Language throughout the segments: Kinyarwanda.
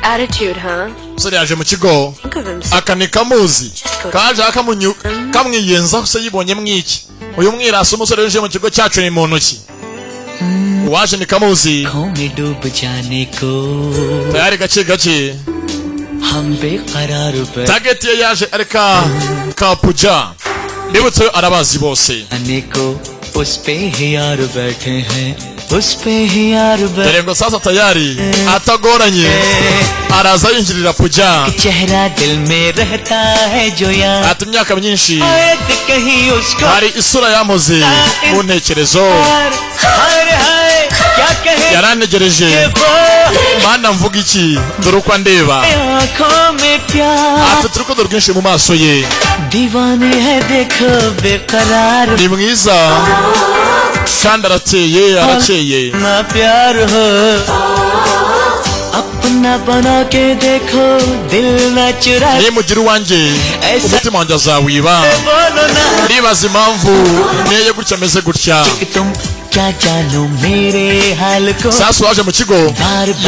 Attitude, huh? Sori yaje mu kigo akani kamuzi kaje kamwiyenza se yibonye mwiki uyu mwirasa umusore uje mu kigo cyacu ni mu ntoki waje ni kamuzi tayari gace target ye yaje areka kapuja ndibutse arabazi bose dore ngo sasa tayari atagoranye araza yinjirira puja ati imyaka myinshi hari isura yamoze mu ntekerezo yaranegereje mana mvuga iki dore uko andeba afite urukundo rwinshi mu maso ye ni mwiza kandi arakeye nimugira uwanjye umutima wanjye azawiba ndibaza impamvu neye gutya ameze gutya sasa waje mu kigo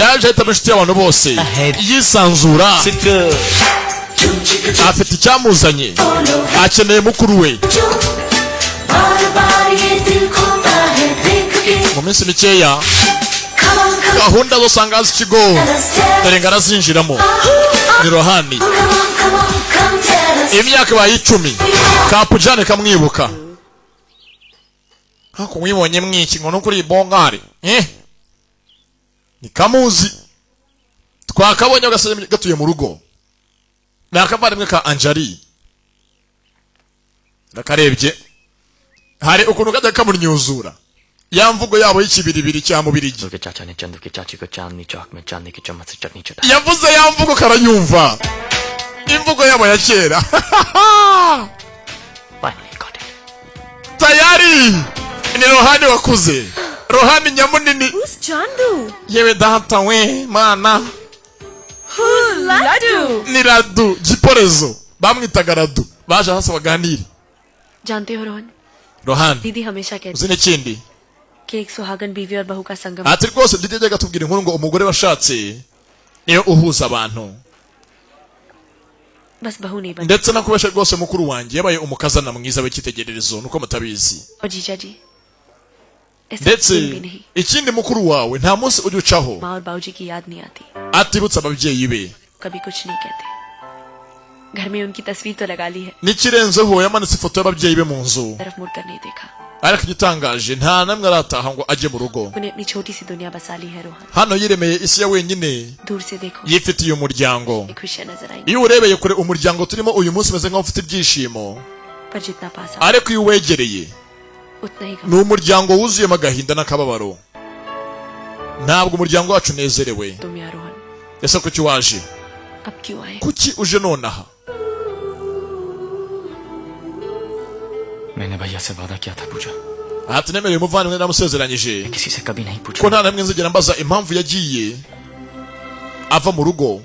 yaje ahitamo inshuti y'abantu bose yisanzura afite icyamuzanye akeneye mukuru we mu minsi mikeya gahunda zo usanga hazi ikigo dore ngo arazinjiramo ni rohani imyaka ibaye 10 kapujane kamwibuka hako mwibonye mwiki ngo nukuri bongare ni kamuzi twakabonye gasaje gatuye mu rugo nakavandimwe ka Anjali nakarebye hari ukuntu gada kamunyuzura yamvugo yabo y'ikibiribiri cya mubirigi yavuze yamvugo karanyumva imvugo yabo ya kera tayari ni rohani wakuze rohani nyamunini Who's Chandu? yewe data we mana Who's Ladu? ni Radu Giporezo bamwitaga Radu baje hasi baganira जानते हो रोहन दीदी हमेशा कहती uzine kindi कि एक सुहागन बीवी और बहू का संगम ati rwose ndijye gatubwira inkuru ngo umugore washatse niyo uhuza abantu बस बहू नहीं बनी ndetse nakubesha rwose mukuru wanjye yabaye umukazana mwiza w'ikitegererezo nuko mutabizi और जीजा जी ndetse ikindi mukuru wawe nta munsi ujya ucaho माँ और बाबूजी की याद नहीं आती atibutsa ababyeyi be कभी कुछ नहीं कहते घर में उनकी तस्वीर तो लगा ली है n'ikirenzeho yamanitse ifoto y'ababyeyi be mu nzu तरफ मुड़कर नहीं देखा ariko igitangaje nta namwe arataha ngo ajye mu rugo उन्हें अपनी छोटी सी दुनिया बसा ली है Rohan hano yiremeye isi ya wenyine दूर से देखो yifitiye umuryango खुशियां नजर आई iyo urebeye kure umuryango turimo uyu munsi umeze nk'aho ufite ibyishimo पर जितना पास ariko iyo uwegereye उतना ही ni umuryango wuzuyemo agahinda n'akababaro ntabwo umuryango wacu unezerewe तुम यार रोहन ese kuki waje अब क्यों आए kuki uje nonaha मैंने भैया से वादा किया था पूजा ati nemereye umuvandimwe namusezeranyije किसी से कभी नहीं पूछा ko nta namwe nzigera mbaza impamvu yagiye ava mu rugo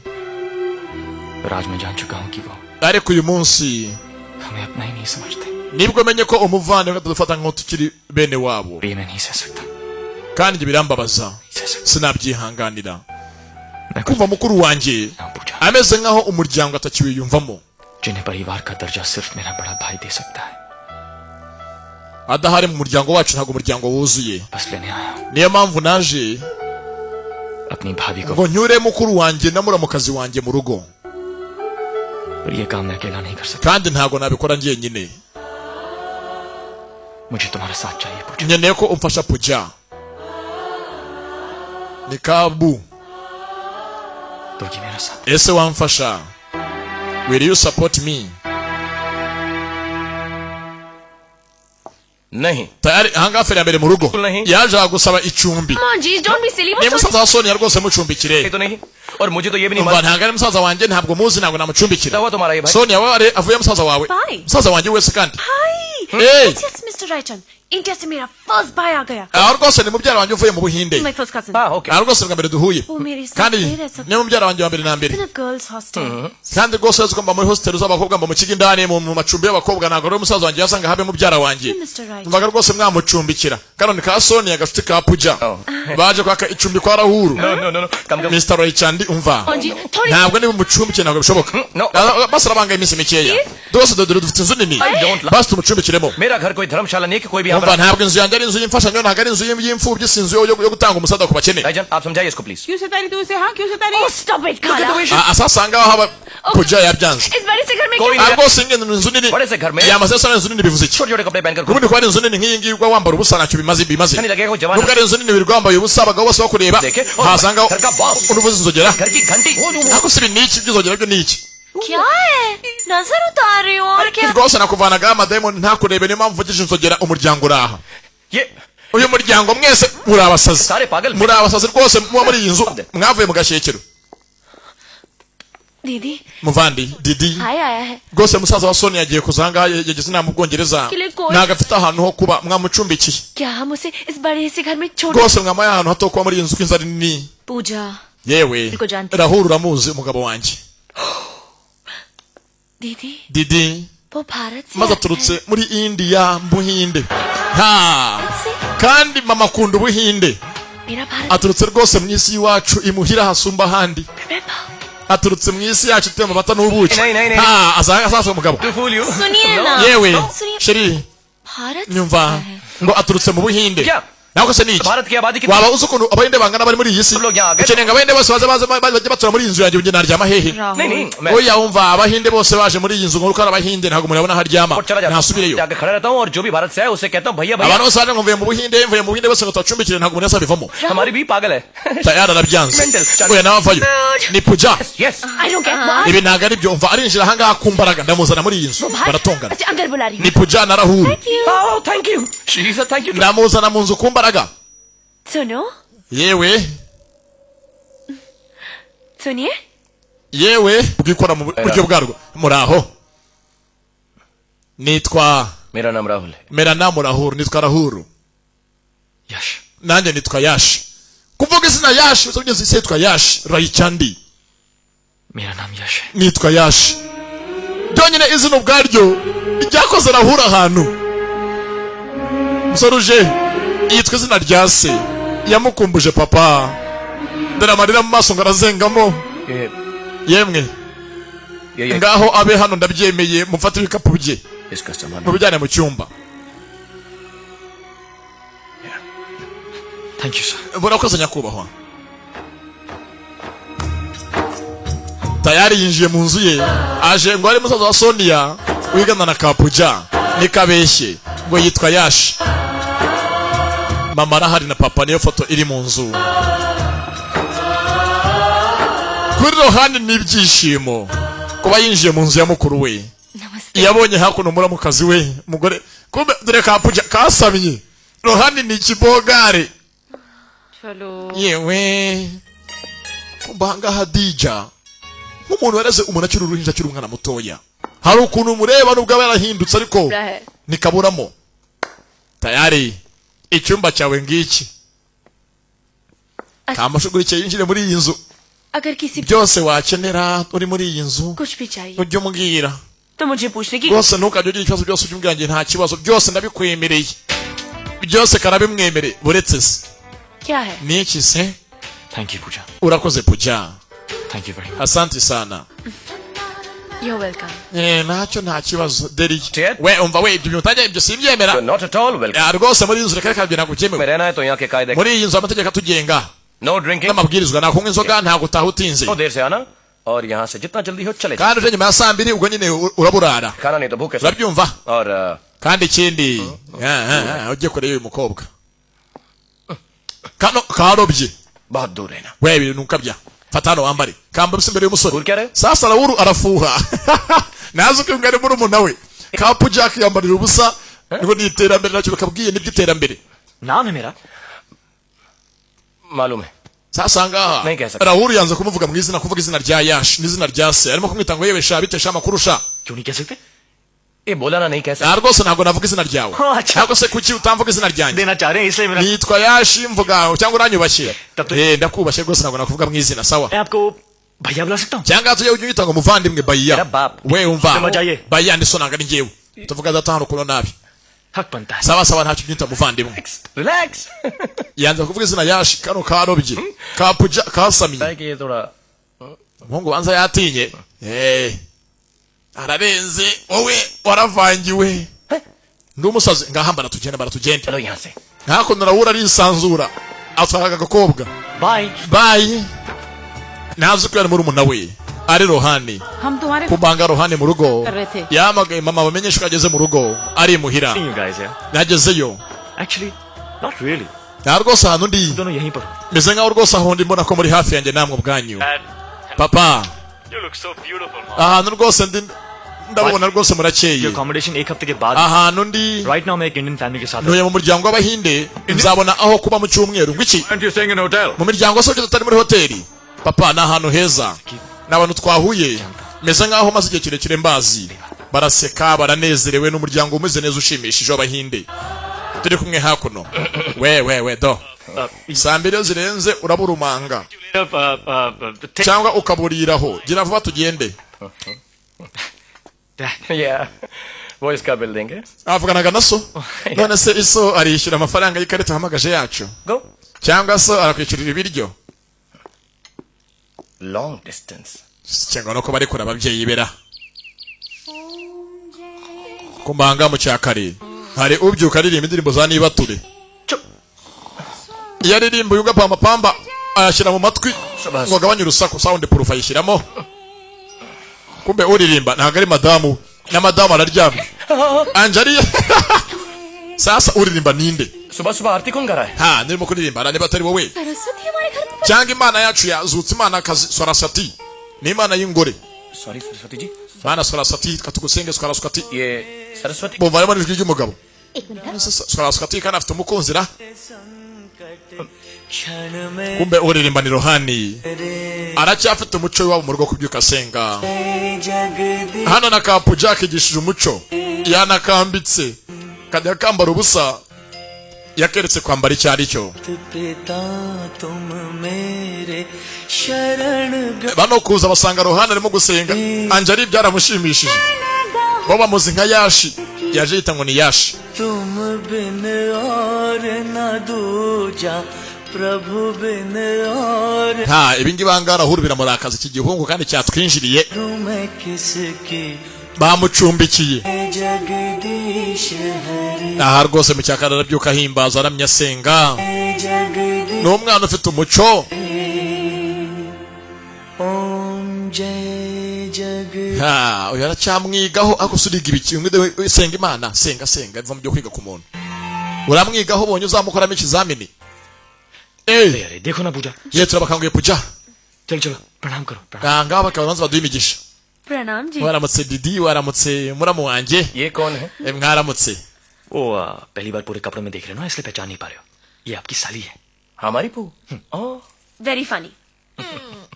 राज में जान चुका हूँ कि वो ariko uyu munsi हमें अपना ही नहीं समझते nibwo menye ko umuvandimwe atadufata nk'aho tukiri bene wabo ये मैं नहीं सह सकता kandi ibyo birambabaza sinabyihanganira kumva mukuru wanjye ameze nk'aho umuryango atakiwiyumvamo जिन्हें परिवार का दर्जा सिर्फ मेरा बड़ा भाई दे सकता है adahari mu muryango wacu ntabwo umuryango wuzuye बस लेने आया हूँ niyo mpamvu naje अपनी भाभी को ngo nyure mukuru wanjye na muramukazi wanjye mu rugo और ये काम मैं अकेला नहीं कर सकता kandi ntabwo nabikora njyenyine मुझे तुम्हारा साथ चाहिए पूजा nkeneye ko umfasha puja ni kabu दोगी मेरा साथ ese wamfasha will you support me नहीं tayari ahangaha feri ya mbere mu rugo yaje gusaba icumbi ni musaza wa Sonia rwose mucumbikire तो नहीं और मुझे तो ये भी नहीं umva ntabwo ari musaza wanjye ntabwo muzi ntabwo namucumbikira हुआ तुम्हारा ये भाई Sonia we avuye musaza wawe Bye. musaza wanjye wese kandi Hi. Hey. Yes, Mr. Raichan. India से मेरा फर्स्ट भाई आ गया aho rwose ni mubyara wanjye uvuye mu Buhinde my first cousin हाँ okay aho rwose bwa mbere duhuye वो मेरे साथ kandi नहीं रह सकता ni mubyara wanjye wa mbere na mbere in girls hostel kandi rwose uzi ko mba muri hostel z'abakobwa mba mu kigo indani mu macumbi y'abakobwa ntabwo rero umusaza wanjye yasanga habe mubyara wanjye Mr. Right. mbaga rwose mwamucumbikira kanone ka Sonia gashuti ka Puja baje kwaka icumbi kwa Rahuru no come come Mr. Roychandi umva हाँ जी थोड़ी ntabwo niba umucumbikire ntabwo bishoboka No. basi arabanga iminsi mikeya rwose dore dufite inzu nini don't lie. basi tumucumbikiremo मेरा घर कोई धर्मशाला नहीं है कि कोई भी umva ntabwo inzu yanjye ari inzu y'imfashanyo ntabwo ari inzu y'imfubyi si inzu yo gutanga umusada ku bakene भाईजान आप समझाइए इसको प्लीज क्यों सतारी तू उसे हाँ क्यों Sattari Oh, stop it, Kala. asasanga aho haba Puja yabyanze इस बड़े से घर में कोई क्या नहीं rwose ingendo ni inzu nini बड़े से घर में yamaze asa n'inzu nini bivuze iki छोटे छोटे कपड़े पहनकर ubundi kuba ari inzu nini nk'iyi ngiyi uba wambara ubusa ntacyo bimaze अच्छा नहीं लगेगा वो जवान nubwo ari inzu nini wirirwa wambaye ubusa abagabo bose bakureba Deke, hasanga घर का बॉस uruvuze inzogera घर की घंटी ariko si ibi ni iki by'inzogera byo ni iki क्या है नजर उतार रही हो और क्या rwose nakuvanagaho amadayimoni ntakurebe niyo mpamvu mvugije inzogera umuryango uraha ये uyu muryango mwese muri abasazi सारे पागल muri abasazi rwose muba muri iyi nzu mwavuye mu gashyekero दीदी muvandi didi हाय आया है rwose musaza wa Sonia yagiye kuza ahangaha yageze inama mu Bwongereza ntabwo afite ahantu ho kuba mwamucumbikiye क्या हम उसे इस बड़े से घर में छोड़ rwose mwamuhaye ahantu hato kuba muri iyi nzu ko inzu ari nini पूजा yewe Ariko Janti. Rahul uramuzi umugabo wanjye दीदी didi वो भारत से maze आया aturutse muri India mu Buhinde ha से kandi mama akunda Ubuhinde मेरा Bharat aturutse rwose mu isi y'iwacu imuhira hasumba ahandi Remember? aturutse mu isi yacu ituye amata n'ubuki नहीं ha azaza umugabo to fool you सुनिए ना yewe सुनिए sheri भारत से nyumva आया है ngo aturutse mu Buhinde क्या ntabwo se ni iki Bharat की आबादी कितनी waba uzi ukuntu abahinde bangana bari muri iyi si Tulo rya Agate. ukeneye ngo abahinde bose bajye batura muri iyi nzu yanjye njye naryama hehe नहीं मैं oya wumva abahinde bose baje muri iyi nzu ngo uko ari abahinde ntabwo murabona aho aryama और चला जाता ntasubireyo हूँ जाके खड़ा रहता हूँ और जो भी भारत से है उसे कहता हूँ भैया भैया abantu bose baje ngo mvuye mu Buhinde bose ngo tubacumbikire ntabwo umuntu wese abivamo हमारी भी पागल है tayari arabyanze Mental. oya nawe avayo ni Puja yes I don't get what ibi ntabwo ari byo umva arinjira ahangaha ku mbaraga ndamuzana muri iyi nzu baratongana अच्छा अंदर बुला रही ni हूँ Puja na Rahul thank you she is thank you ndamuzana mu nzu ku mbaraga सुनो yewe सुनिए yewe bwikora mu buryo bwarwo muraho nitwa मेरा नाम राहुल है mera namu Rahul nitwa Rahul यश nanjye nitwa Yash kuvuga izina Yash uzabye nzi yitwa Yash Roychandi मेरा नाम यश है nitwa Yash byonyine izina ubwaryo ryakoze Rahul ahantu musoruje yitwa izina rya se yamukumbuje papa dore amarira mu maso ngo arazengamo yemwe ये ngaho abe hano ndabyemeye mufate ibikapu bye इसका सामान mubijyane mu cyumba thank you sir murakoze nyakubahwa tayari yinjiye mu nzu ye aje ngo ari musaza wa Sonia wigana na Kapuja nikabeshye ngo yitwa Yash mama arahari na papa niyo foto iri mu nzu kuri rohani n'ibyishimo kuba yinjiye mu nzu ya mukuru we नमस्ते yabonye hakuno muramukazi we mugore kumbe dore Kapuja kasamye rohani ni ikibogare चलो yewe kumbanga Hadija nk'umuntu wareze umuntu akiri uruhinja akiri umwana mutoya hari ukuntu mureba nubwo aba yarahindutse ariko है nikaburamo tayari icyumba cyawe ngiki kamashugurikiye yinjire muri iyi nzu अगर किसी byose wakenera uri muri iyi nzu कुछ भी चाहिए ujye umbwira तो मुझे पूछने की rwose ntukajye ugira ikibazo byose ujye umbwira njye nta kibazo byose ndabikwemereye byose karabimwemereye buretse se क्या है ni iki se thank you Puja urakoze Puja thank you very much asante sana You're welcome. ntacyo nta kibazo deri Ted? we umva we ibyo utajya ibyo simbyemera not at all welcome rwose muri iyi nzu reka kabye ntabwo में byemewe रहना है तो यहाँ के कायदे muri iyi nzu amategeko atugenga no drinking n'amabwirizwa nta kunywa inzoga nta gutaha utinze तो देर से आना और यहाँ से जितना जल्दी हो चले जाओ। kandi uje nyuma ya saa mbiri ubwo nyine uraburara खाना नहीं तो भूखे सो। urabyumva और kandi ikindi ujye kureba uyu mukobwa kano karobye बहुत दूर रहना we ibintu ukabya fata hano wambare kamba bisa imbere y'umusore दूर क्या रहे sasa Rahul arafuha nazi ko ngari muri umuntu we Kapu Jack yambarira ubusa ngo ni iterambere nacyo bakabwiye n'iby'iterambere नाम है मेरा मालूम है sasa ngaha Nahi keh sakta. Rahul yanze kumuvuga mu izina kuvuga izina rya Yash n'izina rya se arimo kumwita ngo yewe sha bite sha makuru sha क्यों नहीं कह सकते ये बोला ना नहीं कैसे rwose ntabwo navuga izina ryawe अच्छा cyangwa se kuki utamvuga izina ryanjye देना चाह रहे हैं इसलिए मेरा nitwa yashi mvuga cyangwa uranyubashye Tatu- ndakubashye rwose ntabwo nakuvuga mu izina sawa मैं आपको भैया बुला सकता हूँ cyangwa tujye ujye uyita ngo muvandimwe bayiya मेरा बाप we umva Sema jaye. bayiya ndi so ntabwo ari njyewe tuvuga data hano kuno nabi हक बनता है sawa sawa ntacyo unyita muvandimwe relax yanze kuvuga izina yashi kano karobye kapuja kasamiye है कि ये थोड़ा umuhungu banza yatinye ararenze wowe waravangiwe ndi umusazi ngaha baratugenda चलो यहाँ से hakuno rawura arisanzura atwaraga agakobwa bye bayi ntazi ko yari muri umuna we ari rohani हम तुम्हारे kubanga rohani mu rugo कर रहे थे yamagaye mama bamenyesha ko ageze mu rugo ari muhira you guys यार nagezeyo actually not really nta rwose ahantu ndi दोनों यहीं पर हो meze nkaho rwose aho ndi mbona ko muri hafi yanjye namwe ubwanyu papa you look so beautiful ahantu rwose ndi ndabona rwose ये murakeye accommodation एक हफ्ते के बाद ahantu ndi right now मैं एक इंडियन फैमिली के साथ हूँ ntuye mu muryango w'abahinde nzabona aho kuba mu cyumweru ngwiki and you staying in a hotel mu miryango se tutari muri hoteli papa ni ahantu heza ni abantu twahuye meze nkaho maze igihe kirekire mbazi baraseka baranezerewe n'umuryango umeze neza ushimishije w'abahinde turi kumwe hakuno we do saa mbiri iyo zirenze uraburumanga cyangwa ukaburiraho gira vuba tugende या वो इसका बिल देंगे avuganaga na so none se iso arishyura amafaranga y'ikarita ahamagaje yacu गो cyangwa so arakwishyurira ibiryo long distance cyangwa no kuba ari kure ababyeyi bera kumbanga mu cyakare hari ubyuka aririmba indirimbo za nibature iyo aririmba uyu gapamba ayashyira mu matwi ngo agabanye urusaku sound proof ayishyiramo kumbe uririmba ntabwo ari madamu na madamu araryamye anjari sasa uririmba ninde सुबह सुबह आरती कौन कर रहा है ha nirimo kuririmba niba atari wowe Saraswati हमारे घर में cyangwa imana yacu yazutse imana kazi Saraswati ni imana y'ingore sorry Saraswati ji mana Saraswati katugusenge Saraswati ये Saraswati bumva arimo ijwi ry'umugabo Saraswati kandi afite umukunzi ra kumbe uririmba ni rohani aracyafite umuco w'iwabo mu rugo kubyuka asenga hano na kapu Jack igishije umuco yanakambitse kajya kambara ubusa yakeretse kwambara icyo ari cyo bano kuza basanga rohani arimo gusenga anjari byaramushimishije bo bamuzi nka yashi yaje yita ngo ni yashi तुम बिन और न दूजा प्रभु बिन और nta ibingi bangara ahuru biramurakaza iki gihungu kandi cyatwinjiriye मैं किसकी bamucumbikiye Jagdish Hari aha rwose mu cyakara arabyuka ahimbaza aramya asenga Jagdish ni umwana ufite umuco ओम जय जग ha uyu aracyamwigaho agusuriga ibiki senga imana senga biva mu byo kwiga ku muntu uramwigaho ubonye uzamukoramo ikizamini अरे देखो ना पूजा ye turabakanguye puja चलो चलो प्रणाम करो प्रणाम ngaho bakabanza baduha imigisha प्रणाम जी waramutse didi waramutse muramu wanjye ये कौन है mwaramutse वो पहली बार पूरे कपड़ों में देख रहे हो ना इसलिए पहचान नहीं पा रहे हो ये आपकी साली है हमारी पू oh very funny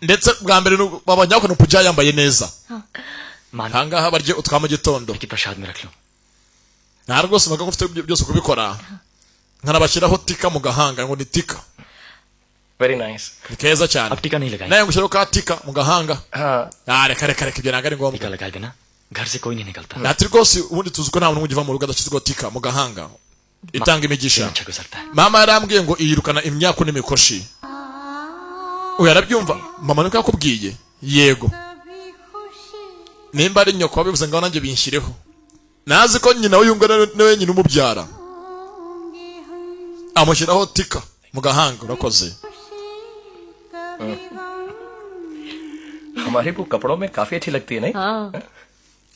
ndetse bwa mbere babonye ko puja yambaye neza मान ahangaha barye utwa mu gitondo की प्रसाद में रख लो nta rwose mbaga ufite byose kubikora nkanabashyiraho tika mu gahanga ngo ni tika very nice ni keza cyane अब टीका नहीं लगाएंगे nawe ngushyiraho ka tika mu gahanga हाँ reka ibyo ntabwo ari ngombwa टीका लगाए बिना घर से कोई नहीं निकलता ati rwose ubundi tuzi ko nta muntu ugiva mu rugo adashyizweho tika mu gahanga itanga imigisha अच्छा गुजरता है mama yarambwiye ngo iyirukana imyaku n'imikoshi uyu arabyumva mama niko yakubwiye yego nimba ari nyoko wabivuze ngo nanjye binshyireho nazi ko nyina w'uyungu niwe nyina umubyara amushyiraho tika mu gahanga urakoze हमारी पू कपड़ों में काफी अच्छी लगती है नहीं हाँ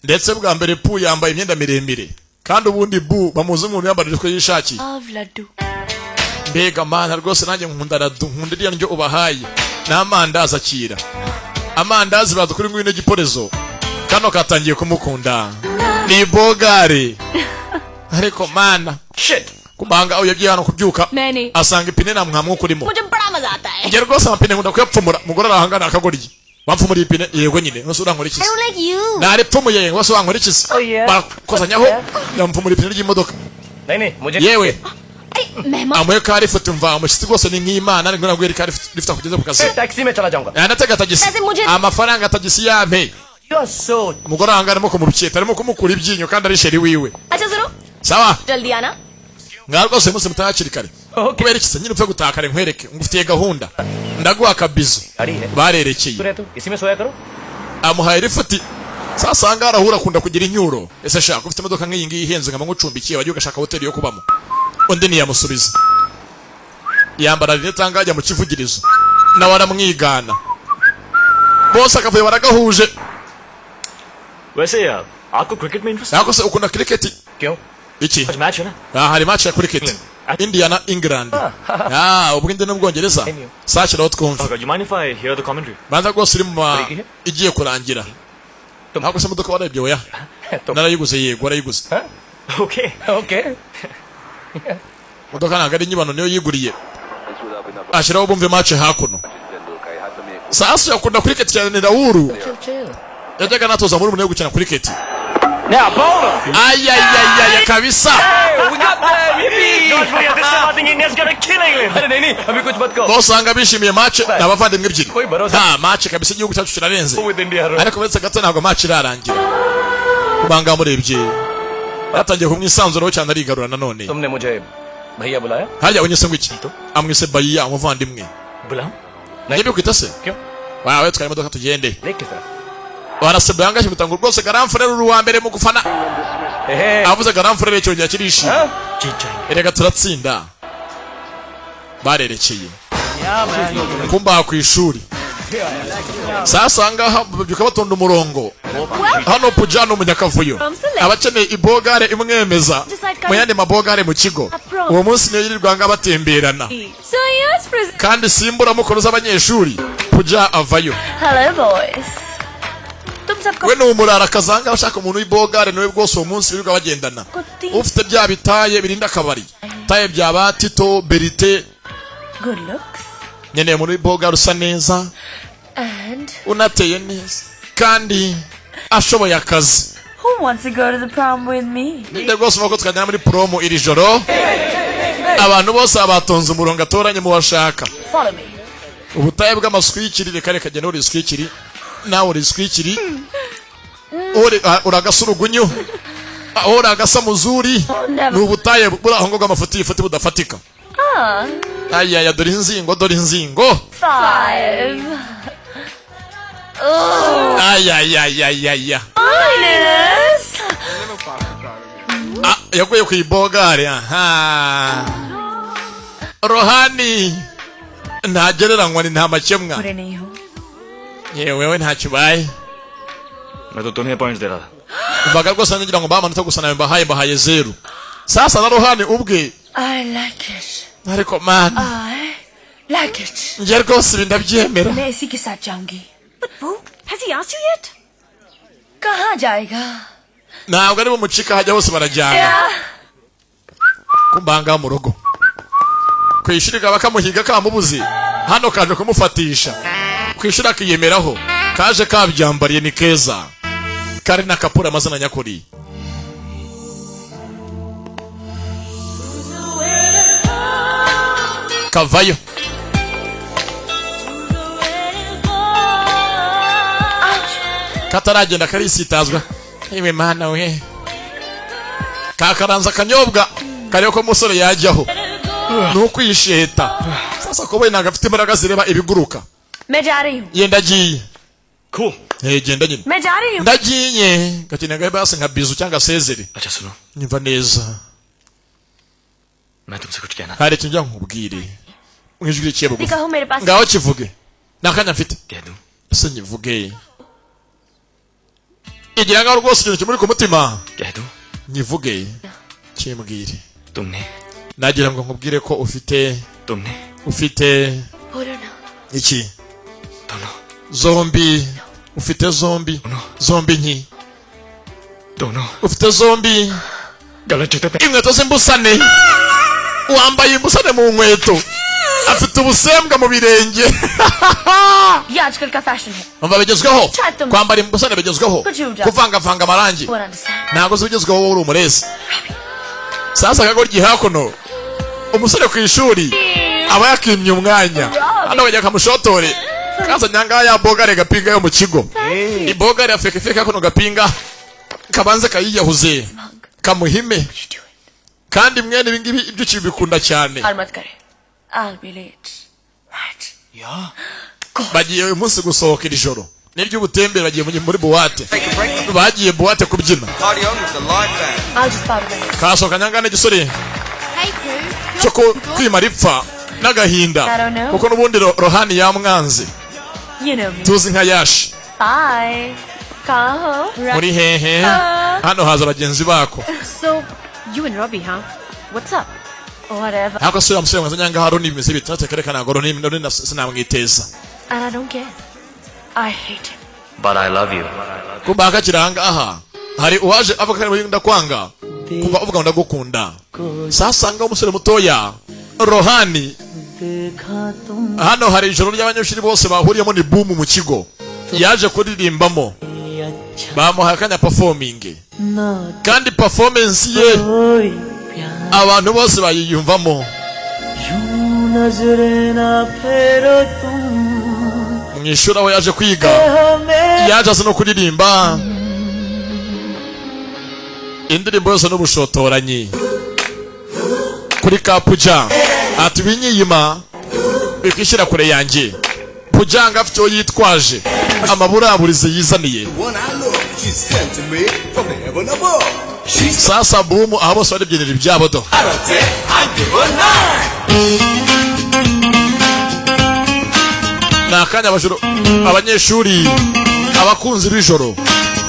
ndetse bwa mbere pu yambaye imyenda miremire kandi ubundi bu bamuzi umuntu yambarira uko yishakiye आव Laddu mbega mana rwose nanjye nkunda radu nkunda iriya ndyo ubahaye n'amandazi akira amandazi baza kuri ngwino giporezo kano katangiye kumukunda ni bogare ariko mana shit kubanga uyu yagiye hano kubyuka मैंने asanga ipine nta mwamwuka urimo मुझे बड़ा मजा आता है njye rwose amapine nkunda kuyapfumura umugore arahangana akagoryi wamfumura ipine yego nyine nose urankora iki I don't like you. narepfumuye wose wankora iki Oh, yeah. bakozanyaho yamfumura ipine ry'imodoka नहीं मुझे yewe मेहमान amwe kari foto mva umushyitsi rwose ni nk'Imana ariko nabwo kari rifite kugeza ku kazi taxi में चला जाऊंगा yanatega tagisi Kazi muje- amafaranga tagisi yampe You are so umugore ahanga arimo kumubiketa arimo kumukura ibyinyo kandi ari sheri wiwe अच्छा सुनो sawa जल्दी आना ngaho rwose umunsi mutahakiri kare Okay. kubera iki se nyine upfe gutaha kare nkwereke ngufitiye gahunda ndaguha akabizo गाड़ी है barerekeye तू रहे तो इसी में सोया करो amuhaye rifuti sasa hanga arahura akunda kugira inyuro ese shaka ufite imodoka nk'iyi ngiyi ihenze nkaba ngucumbikiye wajya ugashaka hoteli yo kubamo undi ntiyamusubiza yambara rinete ahanga ajya mu kivugirizo nawe aramwigana bose akavuye baragahuje वैसे आपको क्रिकेट में interest nako se ukunda cricket क्यों iki आज मैच है ना hari match ya cricket India na England ubwinde n'ubwongereza sakiraho twumve Do you mind if I hear the commentary? banza rwose uri mu igiye kurangira ntabwo se imodoka warebye oya narayiguze yego warayiguze Okay. Okay imodoka ntabwo ari inyibano niyo yiguriye ashyiraho bumve match hakuno sasa yakunda cricket cyane Raoul yajyaga anatoza muri umuntu yo gukina cricket Now bowler ayayayaya kabisa we got that yippee Don't worry, this time I think India's gonna kill England. अरे नहीं अभी कुछ मत कहो bose usanga bishimiye match ni abavandimwe ebyiri कोई भरोसा nta match kabisa igihugu cyacu kirarenze with India ro ariko uretse gato ntabwo match irarangira kubanga murebye yatangiye kumwisanzuraho cyane arigarura nanone तुमने मुझे भैया बुलाया harya unyise ngo iki amwise bayiya umuvandimwe बुलाऊं? nibyo kwita se क्यों wawe twari imodoka tugende lake किस तरह barasebanga cy'umutango rwose garamfurere uri wa mbere mu gufana avuze garamfurere cyongera kirishimye जीत जाएंगे. erega turatsinda barerekeye kumbaha ku ishuri sasa ngaha babyuka batonda umurongo hano pujana umunyakavuyo abakeneye ibogare imwemeza mu yandi mabogare mu kigo uwo munsi niyo yirirwa nga batemberana So yes, President. kandi simbura mukoro z'abanyeshuri puja avayo Hello, boys. तुम सबको we ni umurara kazanga bashaka umuntu w'ibogare niwe bwose uwo munsi birirwa bagendana कुत्ती ufite bya bitaye birinda akabari taye bya ba Tito Berite good looks nyeneye umuntu w'ibogare usa neza and unateye neza kandi ashoboye akazi who wants to go to the prom with me? ninde rwose uvuga ko twajyana muri promo iri joro abantu bose batonze umurongo atoranye mu bashaka Follow me. ubutaye bw'amaswikiri reka reka jya uri swikiri nawe uri swikiri uragasa urugunyu uragasa muzuri ni ubutaye buri aho ngo bw'amafuti y'ifuti budafatika ayaya dore inzingo 5. ayayayayaya Minus. yaguye ku ibogare aha Rohani ntagereranywa ni nta makemwa बुरे नहीं हो. yewe ntacyo ubaye मैं तो तुम्हें पॉइंट्स दे रहा था. umvaga rwose ngira ngo bamanota gusa nawe mbahaye 0 sasa na Rohani ubwe I like it. ariko man I like it. ngiye rwose ibi ndabyemera मैं इसी के साथ जाऊंगी. But Boo, has he asked you yet? कहाँ जाएगा? ntabwo ari bumucika hajya hose barajyana kumbanga mu rugo kwishuri kaba kamuhiga kamubuze hano kaje kumufatisha kwishuri akiyemeraho kaje kabyambariye ni keza kari na kapura amazina nyakuri kavayo kataragenda karisitazwa iwe mana we kakaranza kanyobwa kariyo ko musore yajyaho nukwisheta sasa ko we ntago afite imbaraga zireba ibiguruka मैं जा रही हूँ. ye ndagiye Cool. genda nyine मैं जा रही हूँ. ndagiye gakeneye basi nka bizu cyangwa sezeri अच्छा सुनो, nyumva neza मैं तुमसे कुछ कहना hari ikintu njya nkubwire mwijwi rikiye bugufi कहो मेरे पास. ngaho kivuge nakanya mfite कह दूं. ese nyivuge igira ngaho rwose ikintu kimuri ku mutima कह दूं. nyivuge kimbwire तुमने nagira ngo nkubwire ko ufite बोलो ना. iki दोनों zombi ufite zombi nki दोनों ufite zombi गलत जूते पे inkweto z'imbusane wambaye imbusane mu nkweto afite ubusembwa mu birenge. ये आजकल का फैशन है. Umva bigezweho kwambara imbusane bigezweho kuvanga amarangi ntago zibigezweho uri umurezi. Sasa kagoryi hakuno umusore ku ishuri aba yakimye umwanya hano bajya kamushotore kaza nyanga ya bogare gapinga yo mu kigo ibogare afeke feke hakuno gapinga kabanze kayiyahuze kamuhime kandi mwene ibingibi ibyo kibikunda cyane. I'll be late. Right. Yeah. Bagiye uyu munsi gusohokera ijoro n'ibyo ubutembere bagiye muri buwate bagiye buwate kubyina kasohoka nyanga n'igisore cyo kwimara ipfa n'agahinda kuko n'ubundi rohani yamwanze tuzi nka Yashi. Muri hehe hano haza abagenzi bako. So you and Robbie, huh? What's up? Whatever. Hako sura musore mwanza nyanga haro n'ibimeze bitatu kerekana ngo none sinamwiteza. And I don't care. I hate him. But I love you. Kumbaka kiranga aha. Hari uwaje avuga kandi ndakwanga. Kuva uvuga ndagukunda. Sasa nga umusore mutoya Rohani. Hano hari ijoro ry'abanyeshuri bose bahuriyemo ni boom mu kigo. Yaje kuririmbamo. Bamuhakanya performing. Kandi performance ye abantu bose bayiyumvamo. Mwishura we yaje kwiga yaje azi no kuririmba indirimbo yose n'ubushotoranyi kuri Kapuja ati binyiyima bikishyira kure yanjye Pujanga afite uwo yitwaje amaburaburize yizaniye. Sasa bumu aho bose baribyinira ibyabo do. Nakanya abanyeshuri abakunzi b'ijoro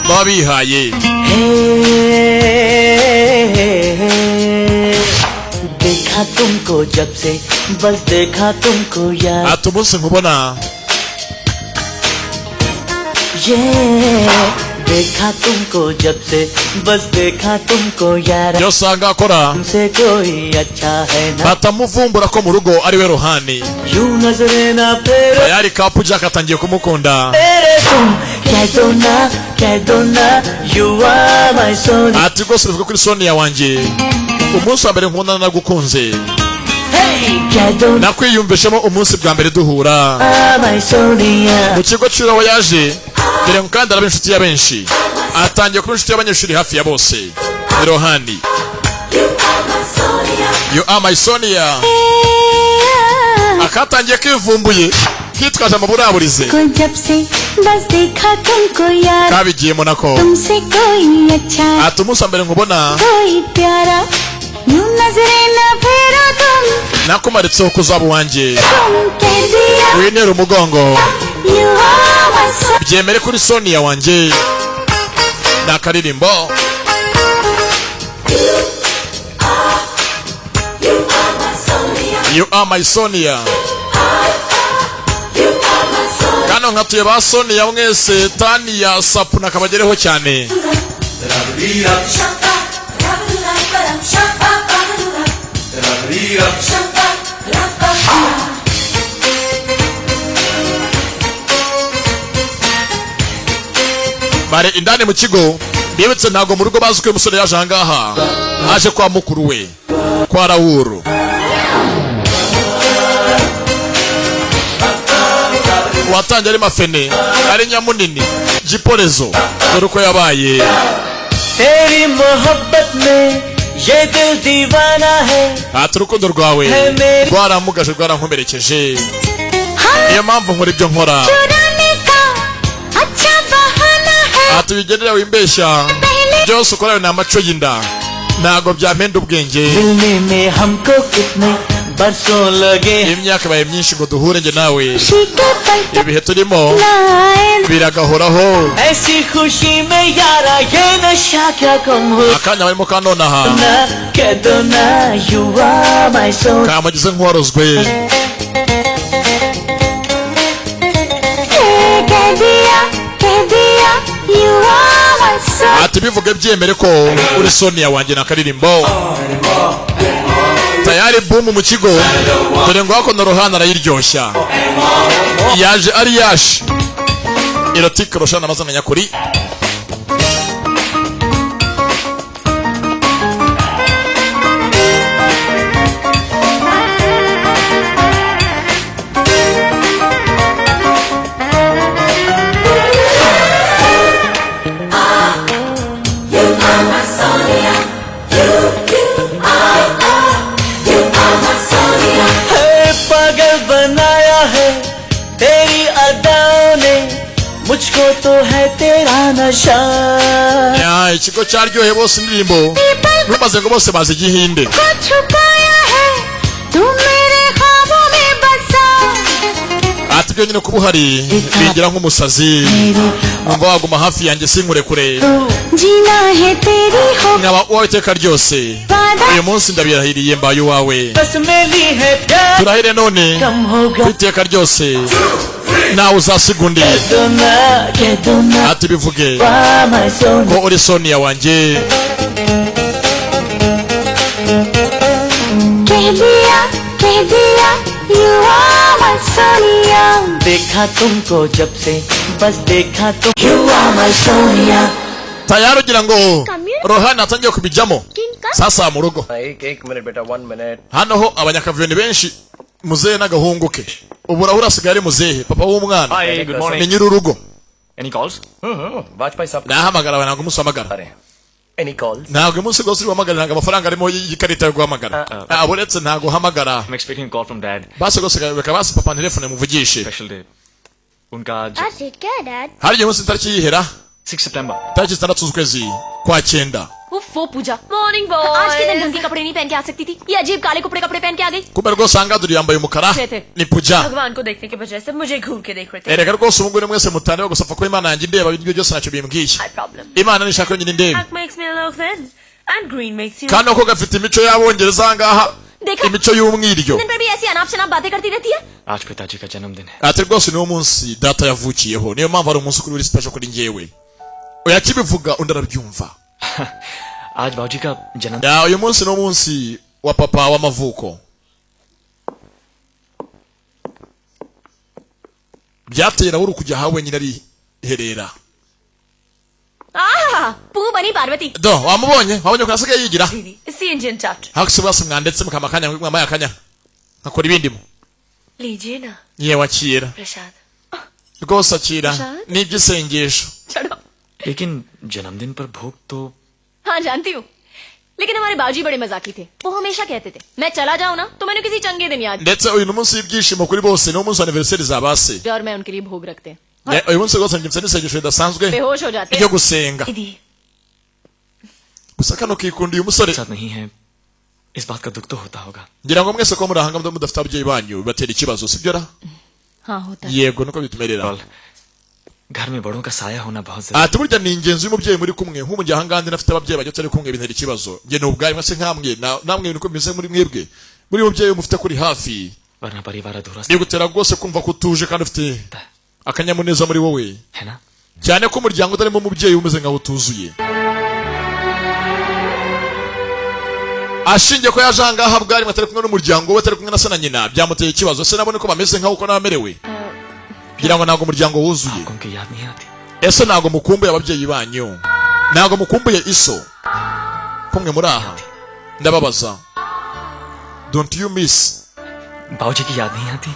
baba bihaye. देखा तुमको जब से बस देखा तुमको यार atumunsi nkubona देखा तुमको जब से बस देखा तुमको यार yo sanga akora तुमसे कोई अच्छा है ना batamuvumbura ko mu rugo ari we Rohani यूं नजरे ना फेरो yari Kapuja katangiye kumukunda कह दो ना you are my soul ati rwose bivuga kuri Sonia wanjye umunsi wa mbere nkunda nagukunze nakwiyumvishemo umunsi bwa mbere duhura mu kigo cy'uraho yaje dore ngo kandi arabe inshuti ya benshi atangiye kuba inshuti y'abanyeshuri hafi ya bose. Rohani you are my Sonia akatangiye kivumbuye kitwaje amaburaburize kabigiyemo nako ati umunsi wa mbere nkubona nakumaritseho kuzaba uwanjye winera umugongo byemere kuri Sonia wanjye nakaririmbo you are my Sonia kano nkatuye ba Sonia mwese Tania Sapu nakabagereho cyane. Bare indani mu kigo ndibutse ntago mu rugo bazi ko umusore yaje ahangaha aje kwa mukuru we kwa Raoul watangiye ari mafene ari nyamunini giporezo dore uko yabaye तेरी मोहब्बत में ये दिल दीवाना है ati urukundo rwawe rwaramugaje rwarankomerekeje niyo mpamvu nkora ibyo nkora ati bigendera wimbeshya byose ukora ni amaco y'inda ntago byampenda ubwenge imyaka baye myinshi ngo duhure nge nawe ibihe turimo biragahoraho akanya barimo kanonaha kamugize nk'uwarozwe ati bivuge byemere ko uri Sonia wanjye nakaririmbo tayari boom mu kigo dore ngo hako Rohana arayiryoshya yaje ari yash erotic Roshana amazina nyakuri मुझको तो है तेरा नशा ya ikigo cyaryohe bose indirimbo rumaze ngo bose bazi igihinde ati byo nyine kubuhari bigira nk'umusazi umva waguma hafi yanjye sinkure kure nkaba uwawe iteka ryose uyu munsi ndabirahiriye mbaye uwawe turahire none iteka ryose nawe uzasiga undi ati bivuge ko uri Sonia wanjye कह दिया you are my Sonia देखा तुमको जब से बस देखा तुम you are my Sonia tayari ugira ngo Rohana atangiye kubijamo sasa mu rugo एक मिनट बेटा 1 minute hano ho abanyakavuyo ni benshi muzehe n'agahungu ke ubura urasigaye ari muzehe papa w'umwana Hi, good morning. ni nyir'urugo Any calls? Vajpayee साहब nahamagara ntabwo umunsi wahamagara any calls ntabwo umunsi rwose uri guhamagara ntabwo amafaranga arimo y'ikarita yo guhamagara aburetse ntabwo uhamagara I'm expecting a call from Dad. basi rwose reka basi papa telefone muvugishe Special day. उनका आज That's it, क्या Dad? hari igihe umunsi itariki yihera 6 September. tariki 6 z'ukwezi kwa 9 वो पूजा morning boy आज के दिन ढंग के कपड़े नहीं पहन के आ सकती थी ये अजीब काले कपड़े पहन के आ गई kumbe rwose ahangaha yambaye umukara ni puja भगवान को देखने के बजाय से मुझे घूर के देख रहे थे erega rwose ubu ngubu mwese mutanira gusa ko Imana yanjye indeba ibyo byose ntacyo bimbwiye I problem Imana nishaka nyine indebe black makes me look thin and green makes you kandi uko gafite imico y'abongereza ahangaha imico y'umwiryo दिन पर भी ऐसी अनाप शनाप बातें करती रहती है आज पिताजी का जन्मदिन है. ati rwose niwo munsi data yavukiyeho niyo mpamvu ari umunsi kuri uri special kuri njyewe oya kibivuga undi arabyumva आज बाबूजी का जन्म ya uyu munsi ni umunsi wa papa w'amavuko byatera uri kujya hawe nyine ari herera पू बनी Parvati do wamubonye ko nasigaye yigira इसी इंजन चाट hakise basi mwandetse mukamakanya mwamaye akanya nkakora ibindi mu लीजिए ना yewe akira प्रसाद rwose akira ni iby'isengesho चलो लेकिन जन्मदिन पर भोग तो हाँ जानती हूँ लेकिन हमारे बाबूजी बड़े मजाकी थे वो हमेशा कहते थे मैं चला जाऊँ ना तो मैंने किसी चंगे दिन याद ndetse uyu ni umunsi w'ibyishimo kuri bose ni umunsi wa anniversaire za base किया और मैं उनके लिए भोग रखते हैं uyu munsi rwose ngimse n'isengesho ridasanzwe बेहोश हो जाते ryo हैं gusenga दीदी gusa kano kikundiye umusore साथ नहीं है इस बात का दुख तो होता होगा. ngira ngo mwese ko muri ahanga mudafite ababyeyi banyu bibatera ikibazo sibyo ra हाँ होता है yego nuko bitumerera कॉल घर में बड़ों का साया होना बहुत जरूरी ati burya ni ingenzi y'umubyeyi muri kumwe nk'ubu njye ahanga ndi nafite ababyeyi bajya turi kumwe bintera ikibazo njye n'ubwayo mwese nkamwe namwe ibintu ko bimeze muri mwebwe muri mubyeyi mufite kuri hafi है. वरना परिवार अधूरा bigutera rwose kumva ko utuje kandi ufite akanyamuneza muri wowe है ना. cyane ko umuryango utarimo umubyeyi umeze nkaho utuzuye ashingiye ko yaje ahangaha bwari atari kumwe n'umuryango we atari kumwe na se na nyina byamuteye ikibazo se nabone ko bameze nkaho uko nabamerewe kugira ngo ntabwo umuryango wuzuye आपको उनकी याद नहीं आती. ese ntabwo mukumbuye ababyeyi banyu ntabwo mukumbuye iso kumwe muri aha ndababaza don't you miss बाबूजी की याद नहीं आती.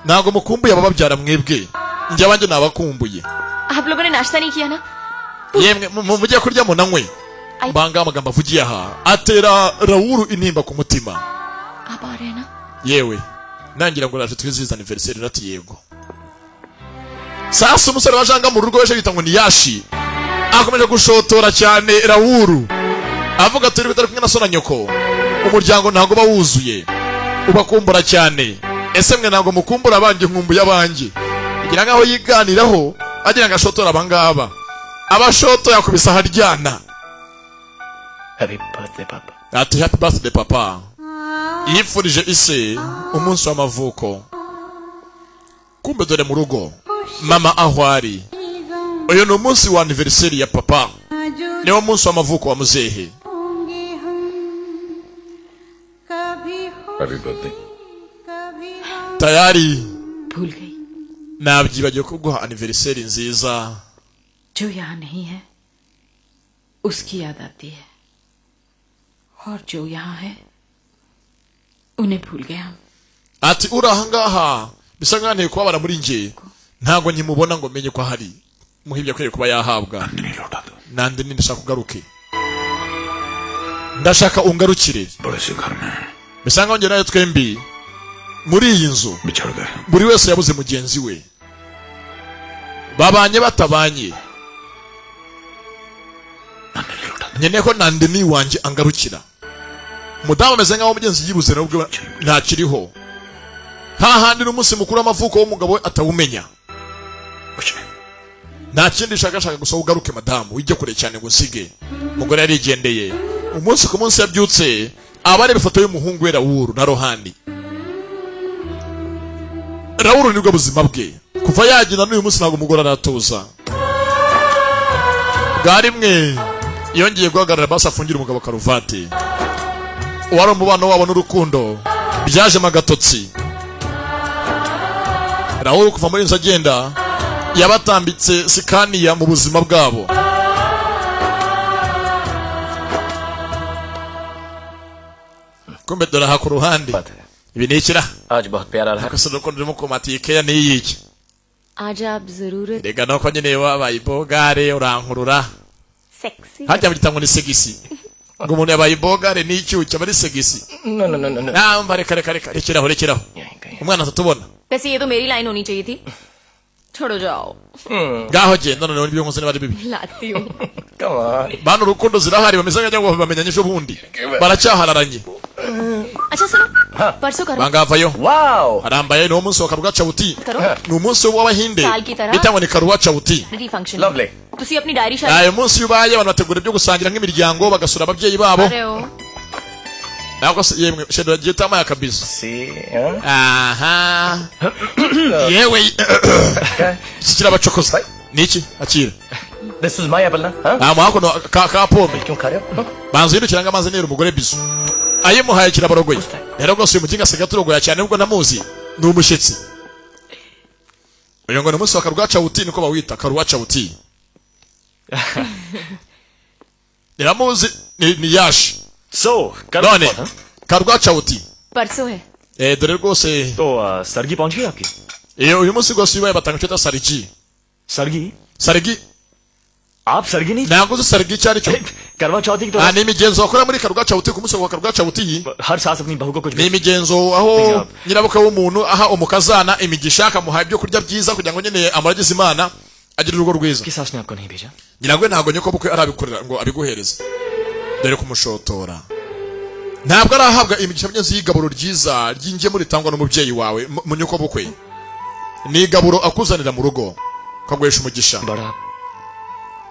ntabwo mukumbuye abababyara mwebwe njye abanjye nabakumbuye आप लोगों ने नाश्ता नहीं किया ना yemwe mujye kurya munanywe mbanga amagambo avugiye aha atera Raoul intimba ku mutima आप आ रहे हैं ना yewe nangira ngo naje twizihiza anniversaire nati yego sasa umusore wajanga mu rugo weje yita ngo ni yashi akomeje gushotora cyane Raoul avuga turi bitari kumwe na so na nyoko umuryango ntago bawuzuye ubakumbura cyane ese mwe ntago mukumbura abanje nkumbuye abanje igira ngaho yiganiraho agira ngo ashotora abangaba abashoto yakubisa haryana happy birthday पापा ati happy birthday papa yifurije ise umunsi w'amavuko kumbe dore mu rugo mama aho ari uyu ni umunsi wa anniversaire ya papa niwo munsi w'amavuko wa muzehe Happy birthday. tayari भूल गई nabyibagiye kuguha anniversaire nziza जो यहाँ नहीं है उसकी याद आती है और जो यहाँ है उन्हें भूल गया ati uri ahangaha bisa nk'anteye kubabara muri nje ntago nkimubona ngo menye ko ahari muhibye akwiye kuba yahabwa nande nini ndashaka kugaruke ndashaka ungarukire बड़े से घर में bisa nk'aho njye nawe twembi muri iyi nzu बिछड़ गए buri wese yabuze mugenzi we babanye batabanye nyene ko nande ni wanje angarukira mudamu ameze nk'aho mugenzi yibuze nabwo ntakiriho hahandi n'umunsi mukuru w'amavuko w'umugabo we atawumenya nta kindi shaka gusa ugaruke madamu wijye kure cyane ngo nsige umugore yarigendeye umunsi ku munsi yabyutse abareba ifoto y'umuhungu we Rawuru na Rohani Rawuru nibwo buzima bwe kuva yagenda n'uyu munsi ntabwo umugore aratuza bwari mwe yongeye guhagarara basi afungira umugabo karuvati wari umubano wabo n'urukundo byajemo agatotsi Rawuru kuva muri inzu agenda yabatambitse sikaniya mu buzima bwabo kumbe dore aha ku ruhande ibi ni ikira आज बहुत प्यारा रहा akasoro ko ndimo komati ikeya ni yiki आज आप जरूर rega no ko nyene wabaye bogare urankurura sexy hajya mu gitango ni segisi ngo umuntu yabaye bogare ni icyucyo bari segisi No, no, no, no, no. namba reka rekeraho यहीं कहीं umwana atatubona वैसे ये तो मेरी लाइन होनी चाहिए थी छोड़ो जाओ ngaho genda none n'ibyo nkoze bari bibi लाती हूँ Come on. bana urukundo zirahari bameze nk'aho bamenyanye ejo bundi baracyahararanye अच्छा सुनो परसों करो bangavayo Wow. arambaye ni umunsi wa karuga chawuti करो ni umunsi w'abahinde साल की तरह bitangwa ni karuga chawuti मेरी फंक्शन Lovely. तुसी अपनी डायरी शायद ayo munsi yubaye abantu bategura ibyo gusangira nk'imiryango bagasura ababyeyi babo रहे हो nako yemwe shedo yagiye tamaya kabisa See, huh? aha yewe sikira bacokoza niki akira This is my apple, na? Huh? amako no ka pome क्यों खा रहे हो? banzo yindukira ngamaze nero umugore bisu ayimuhaye kirabarogoye rero gose uyu muginga asiga turogoya cyane ubwo namuzi ni umushyitsi uyu ngo ni umunsi wa karuga chawuti niko bawita karuga chawuti Niramuzi ni yashi So, कर none huh? karuga chawuti परसों है dore rwose तो सरगी पहुंच गई आपकी uyu munsi rwose yubaye batanga cyota sarigi सरगी sarigi आप सरगी नहीं ntabwo uzi sarigi cyari cyo करवा चौथी की तो ni imigenzo bakora muri karuga chawuti ku munsi wa karuga chawuti हर सास अपनी बहू को कुछ ni imigenzo aho nyirabukwe w'umuntu aha umukazana imigisha akamuha ibyo kurya byiza kugira ngo nyene amuragize imana agire urugo rwiza की सास ने आपको नहीं भेजा nyirangwe ntabwo nyoko bukwe arabikorera ngo abiguhereze dore kumushotora ntabwo arahabwa imigisha myenzi y'igaburo ryiza ry'ingemu ritangwa n'umubyeyi wawe mu nyoko bukwe ni igaburo akuzanira mu rugo kagwesha umugisha बड़ा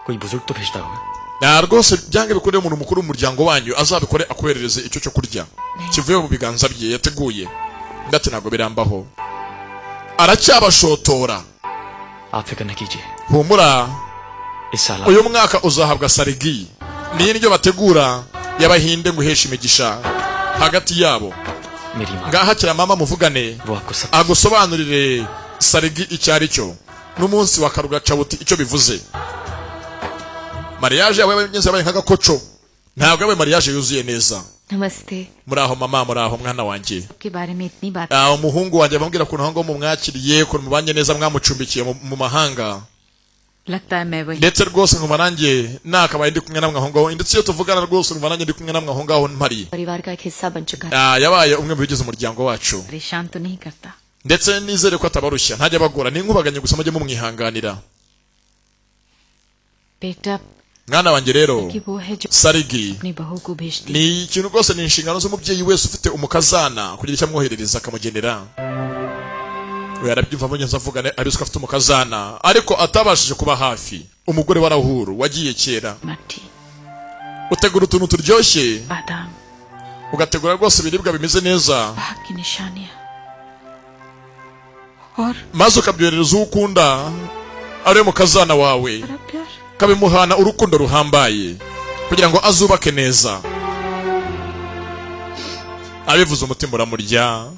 कोई बुजुर्ग तो भेजता होगा na rwose byange bikoreye umuntu mukuru w'umuryango wanyu azabikore akuherereze icyo cyo kurya kivuye mu biganza bye yateguye ndetse ntabwo birambaho aracyabashotora आप फिक्र न कीजिए humura इस साल uyu mwaka uzahabwa sarigi ni indyo bategura y'abahinde ngo uheshe imigisha hagati yabo मेरी माँ ngahakira mama muvugane वो आपको सब agusobanurire sarigi icyo ari cyo n'umunsi wa karuga chawuti icyo bivuze mariage yawe y'abanyeze yabaye nk'agakoco ntabwo yabaye mariage yuzuye neza नमस्ते muri aho mama muri aho mwana wanjye के बारे में इतनी बात umuhungu wanjye bambwira ukuntu aho mumwakiriye ukuntu mubanye neza mwamucumbikiye mu mahanga लगता है मैं वही ndetse rwose nkumva nanjye nakabaye ndi kumwe namwe aho ngaho ndetse iyo tuvugana rwose nkumva nanjye ndi kumwe namwe aho ngaho mpari परिवार का एक हिस्सा बन चुका है yabaye umwe mu bigize umuryango wacu परेशान तो नहीं करता ndetse nizere ko atabarushya ntajya bagora ni nkubaganye gusa mujye mumwihanganira बेटा mwana wanjye rero कि वो है जो sarigi अपनी बहू को भेजती ni ikintu rwose ni inshingano z'umubyeyi wese ufite umukazana kugira icyo amwoherereza akamugenera we arabyumva mugenzi avugane abizi ko afite umukazana ariko atabashije kuba hafi umugore wa Rahuru wagiye kera mathri utegura utuntu turyoshye बादाम ugategura rwose ibiribwa bimeze neza भाग की निशानियां और maze ukabyoherereza uwo ukunda ari we mukazana wawe बड़ा प्यार kabimuhana urukundo ruhambaye kugira ngo azubake neza abivuze umutima uramurya.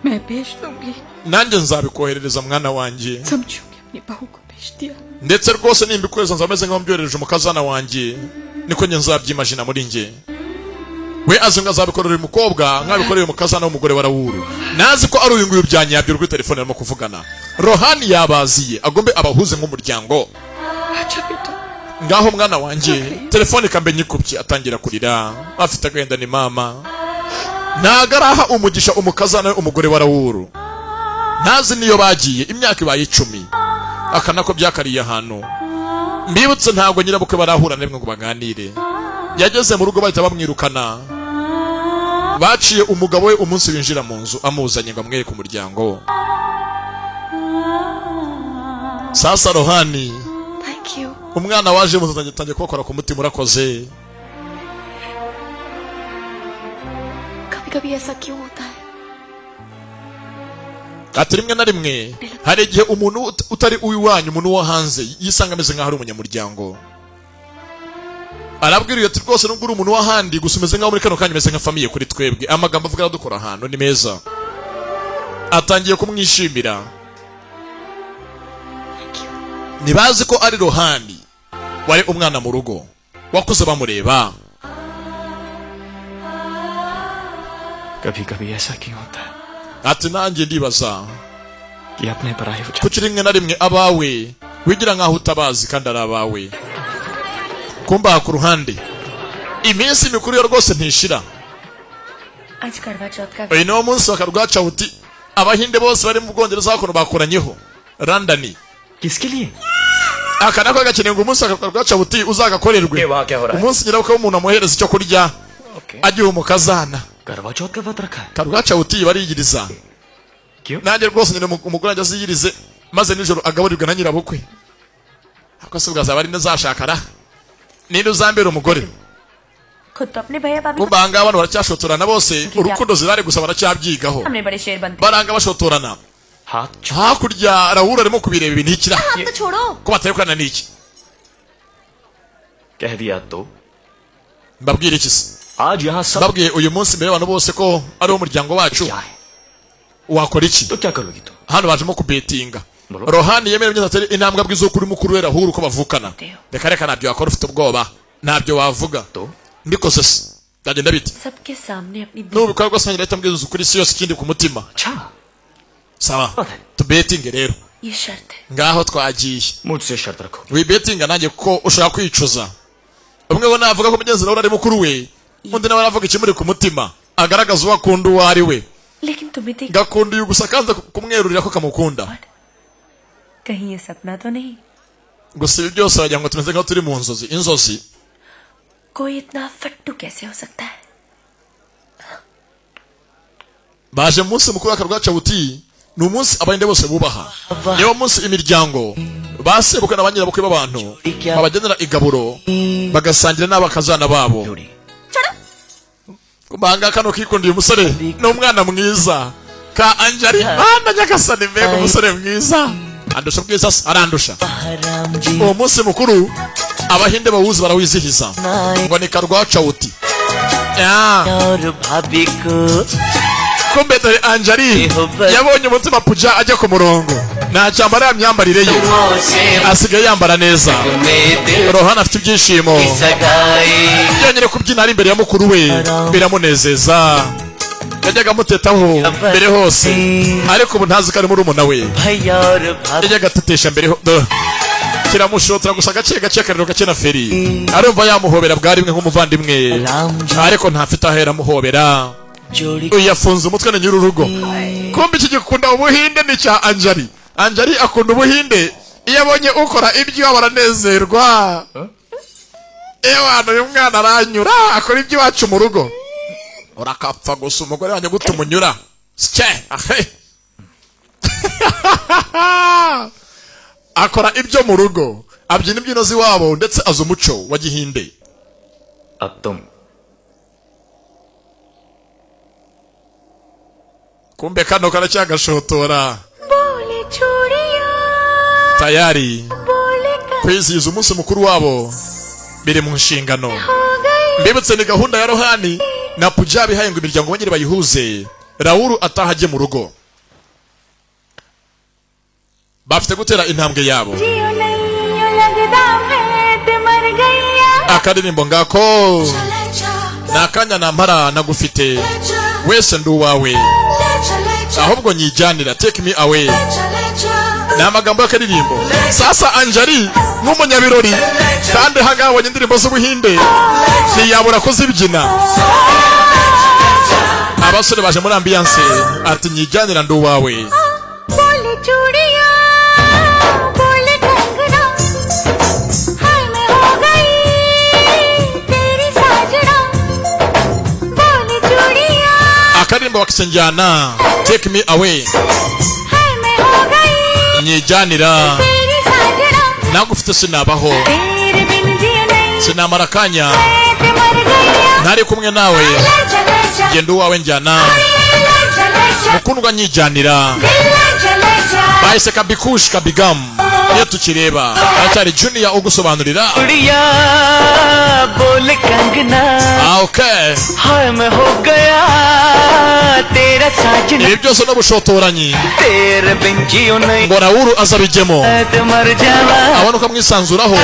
मैं भेज दूंगी, nanjye nzabikoherereza mwana wanjye, समझूंगी अपनी बहू को भेज दिया. ndetse rwose nimbikohereza nzameze nk'aho mbyohereje umukazana wanjye, niko njye nzabyimagina muri njye. we azi ngo azabikorera uyu mukobwa nkabikorera umukazana w'umugore wa Raoul, nazi ko ari uyu nguyu byanyabyo kuri telefone arimo kuvugana. Rohani yabaziye agombe abahuze nk'umuryango. अच्छा बेटा, ngaho mwana wanjye, telefone ikambenye ikubye atangira kurira, afite agahinda ni mama. nagaraha umugisha umukazana we umugore wa Raoul, ntazi niyo bagiye imyaka ibaye 10, akanako byakariye ahantu. mbibutse ntabwo nyirabukwe barahura nemwe ngo baganire. yageze mu rugo bahita bamwirukana, baciye umugabo we umunsi winjira mu nzu amuzanye ngo amwereke umuryango. sasa Rohani, Thank you. umwana waje mu tangiye kubakora ku mutima urakoze. कभी-कभी ऐसा क्यों होता है? ati rimwe na rimwe hari igihe umuntu utari uwiwanyu, umuntu wo hanze yisanga ameze nk'aho ari umunyamuryango. arabwiriye ati rwose nubwo uri umuntu w'ahandi gusa umeze nk'aho muri kano kanya umeze nka famiye kuri twebwe. amagambo avuga dukora ahantu ni meza. atangiye kumwishimira. ntibazi ko ari Rohani wari umwana mu rugo wakuze bamureba. कभी-कभी ऐसा क्यों होता है ati nanjye ndibaza कि अपने पराये विचार kuki rimwe na rimwe abawe wigira nk'aho utabazi kandi ari abawe. kumbaha ku ruhande, iminsi mikuru yo rwose ntishira. आज करवा चौथ का uyu niwo munsi wa karwacawuti. abahinde bose bari mu Bwongereza hakuno bakoranyeho London. किसके लिए aka nako gakeneye ngo umunsi wa karwacawuti uzagakorerwe. ये वहाँ क्या हो रहा है? umunsi nyirabukwe w'umuntu amuhereza icyo kurya Okay. agiye umukazana. करवा चौथ का व्रत रखा है karwacawuti bariyiriza. क्यों nanjye rwose nyine umugore ajya aziyirize maze nijoro agaburirwe na nyirabukwe. ako se bwazaba ari nezashakara ninde uzambera umugore. खुद तो अपने भैया भाभी kumba hanga abantu baracyashotorana bose, urukundo zirari gusa baracyabyyigaho. हमने बड़े शेर बनते baranga bashotorana. हाथ hakurya Raoul arimo kubireba ibintu ikira. हाथ तो छोड़ो. ko batari kurana n'iki. कह दिया तो mbabwira iki se? आज यहाँ सब mbabwiye uyu munsi mbere y'abantu bose ko ari umuryango wacu. क्या है wakora iki? तो क्या करोगी तुम hano bajemo kubetinga. Bro. Rohani yemewe neza atari intambwe abwiza ukuri mukuru we Raoul ko bavukana. reka reka ntabyo wakora ufite ubwoba, ntabyo wavuga. तो mbikoze se byagenda bite? सबके सामने अपनी nubikora rwose nanjye leta mbwiza ukuri isi yose ikindi ku mutima. अच्छा sawa Okay. tubetinge rero. ये शर्त है. ngaho twagiye. मुझसे शर्त रखो wibetinga nanjye ko ushaka kwicuza. umwe we navuga ko mugenzi Raoul ari mukuru we, undi nawe aravuga ikimuri ku mutima, agaragaza uwo akunda uwo ari we. लेकिन तुम्हें देख gakunda uyu gusa kandi kumwerurira ko kamukunda. कहीं ये सपना तो नहीं? gusa ibi byose wagira ngo tumeze nk'aho turi mu nzozi. inzozi कोई इतना फट्टू कैसे हो सकता है? baje mu munsi mukuru w'akarwacawuti. ni umunsi abahinde bose bubaha. niwo munsi imiryango basebuka na ba nyirabukwe b'abantu babagenera igaburo bagasangira n'abakazana babo. kubanga kano kikundiye umusore ni umwana mwiza ka Anjali. bana nyagasani mbega umusore mwiza. andusha bwiza se arandusha. Ram ji uwo munsi mukuru abahinde bawuzi barawizihiza ngo ni karwacawuti. और भाभी को kumbe dore Anjali yabonye umutima puja ajya ku murongo, nta cyambara ya myambarire ye, asigaye yambara neza. Rohani afite ibyishimo, सगाई yonyine kubyina ari imbere ya mukuru we biramunezeza. yajyaga amutetaho mbere hose, ariko ubu ntazi ko ari murumuna we. भैया और भाभी yajyaga atetesha mbere kiramushotora gusa gake gake akariro gake na feri, arumva yamuhobera bwa rimwe nk'umuvandimwe, ariko ntafite ahera amuhobera. जोड़ी uyu yafunze umutwe na nyir'urugo. kumbe iki gikunda ubuhinde ni cya Anjali. Anjali akunda ubuhinde, iyo abonye ukora ibyo baranezerwa. ewana uyu mwana aranyura akora ibyo iwacu mu rugo. urakapfa gusa umugore wanjye gute umunyura sike ahe. akora ibyo mu rugo, abyina imbyino z'iwabo ndetse azi umuco wa gihinde. अब तुम kumbe kano karacyagashotora बोले चूड़िया tayari बोले kwizihiza umunsi mukuru wabo biri mu nshingano. हो गई mbibutse ni gahunda ya Rohani na Punjabi haye ngo imiryango bongere bayihuze Raoul atahajye mu rugo bafite gutera intambwe yabo akadirimbo ngako nakanya nampara nagufite wese ndu wawe ahubwo nyijyanira take me away na magambo y'akadirimbo sasa Anjali nk'umunyabirori kandi hagabanye indirimbo z'ubuhinde ntiyabura kuzibyina abasore baje muri ambiance ati nyijyanira ndu wawe akadirimbo bakisenjana take me away nyijyanira nagufite sinabaho sinamara kanya ntari kumwe nawe genda uwawe njyana mukundwa nyijyanira bahise kabikush kabigam iyo tukireba aracyari Junior ugusobanurira okay हाय मैं हो गया तेरा साजन ibi byose n'ubushotoranyi तेरे बिन जियो नहीं ngo Raoul azabijyemo तो मर जावा abona uko amwisanzuraho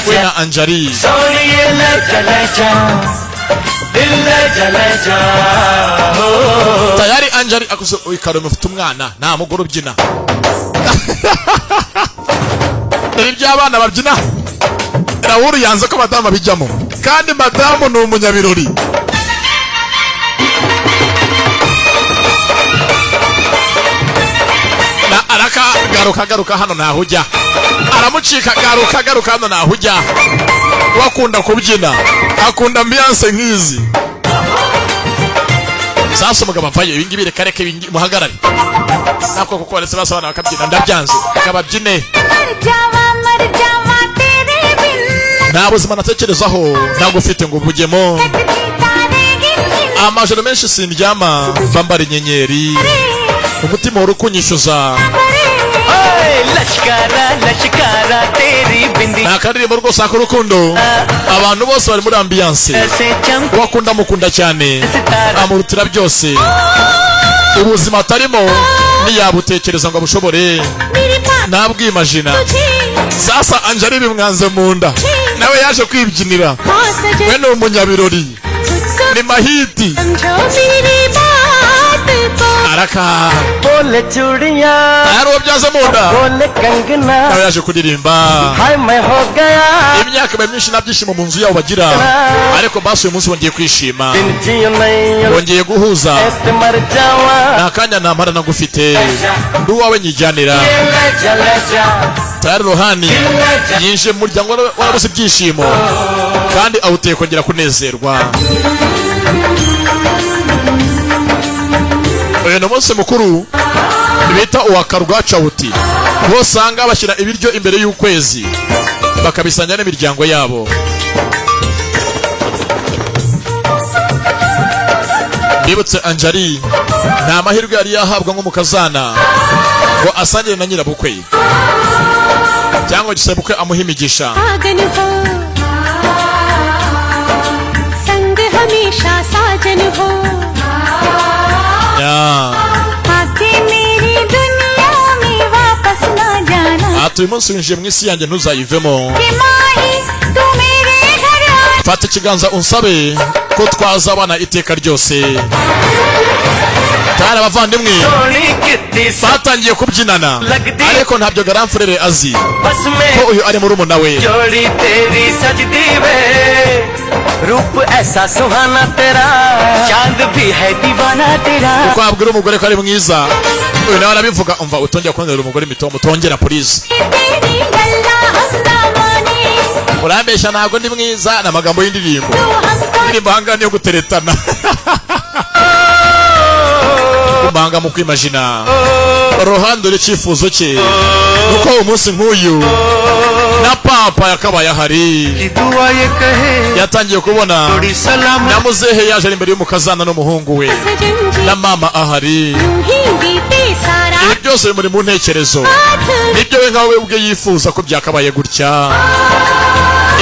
we na Anjali सोनिए ले चले जा दिल ले चले जा हो tayari Anjali akuze ikaro mufite umwana nta mugore ubyina dore iby'abana babyina Raoul yanze ko madamu bijyamo kandi madamu ni umunyabirori na araka garuka hano naho ujya aramucika garuka hano naho ujya wakunda kubyina akunda ambiance nk'izi sasa umugabo avayo ibi ngibi reka muhagarare nako kuko baretse basabana bakabyina ndabyanze akababyine nta buzima natekerezaho ntagufite ngo ubujyemo amajoro menshi sindyama mbambara inyenyeri umutima wari ukunyishyuza लचकारा तेरी बिंदी nta karirimbo rwose ak'urukundo abantu bose bari muri ambiance wakunda mukunda cyane amurutira byose ubuzima atarimo niyabutekereza ngo abushobore ntabwimajina sasa Anjali bimwanze mu nda nawe yaje kwibyinira we ni umunyabirori ni mahiti araka बोले चूड़िया ari uwo byaze mu nda बोले Kangana nawe yaje kuririmba हाय मैं हो गया imyaka myinshi nabyishimo mu nzu yabo bagira ariko basuye umunsi bongeye kwishima बिन जियो नहीं bongeye guhuza ऐसे मर जावा nta kanya nampara nagufite ndi uwawe nyijyanira ले चले जा tayari Rohani yinjiye mu muryango warabuze ibyishimo kandi awuteye kongera kunezerwa uyu ni umunsi mukuru bita uwa Karwacawuti aho usanga bashyira ibiryo imbere y'ukwezi bakabisangira n'imiryango yabo ndibutse Anjali nta mahirwe yari yahabwa nk'umukazana ngo asangire na nyirabukwe cyangwa gisabukwe amuha imigisha संग हमेशा साजन हो आके मेरी दुनिया में वापस ना जाना ati uyu munsi winjiye mu isi yanjye ntuzayivemo कि माही तू मेरे घर आ fata ikiganza unsabe ko twazabana iteka ryose tayari abavandimwe Soni कितनी batangiye kubyinana ariko ntabyo Garamfurere azi बस में ko uyu ari murumuna we जोड़ी तेरी सजदी वे रूप ऐसा सुहाना तेरा चांद भी है दीवाना तेरा uko wabwira umugore ko ari mwiza uyu nawe arabivuga umva utongera kubonera umugore mito mutongera please तेरी गल्ला हंसना माने urambeshya ntabwo ndi mwiza n'amagambo y'indirimbo तू हमको indirimbo hangana yo guteretana kumanga mu kwimajina Rohani dore icyifuzo cye nuko umunsi nk'uyu na papa yakabaye ahari दुआ ये कहे yatangiye kubona थोड़ी सलाम na muzehe yaje imbere y'umukazana n'umuhungu we Sajjan ji na mama ahari यूं ही बीते सारा ibi byose bimuri mu ntekerezo nibyo we nkawe ubwe yifuza ko byakabaye gutya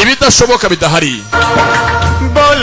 ibidashoboka bidahari बोल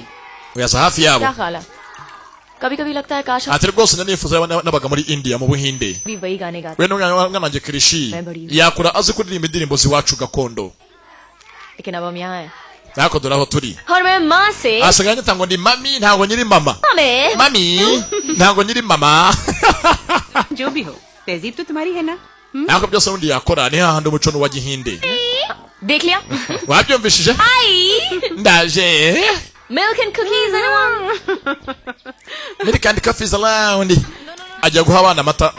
नहीं uyaza hafi yabo क्या ख्याल है कभी कभी लगता है काश हम ati rwose ndanifuza n'abaga muri India mu Buhinde भी वही गाने गाते we n'umwana wanjye Krishi yakura azi kuririmba indirimbo ziwacu gakondo लेकिन अब हम यहाँ हैं nako dore aho turi और मैं माँ से asigaye anyita ngo ndi mami ntabwo nyiri mama हमें mami ntabwo nyiri mama जो भी हो तहजीब तो तुम्हारी है ना nako byose undi yakora ni hahandi umuco wa Gihinde देख लिया wabyumvishije आई ndaje milk and cookies anyone milk and coffees around ajya guha abana amata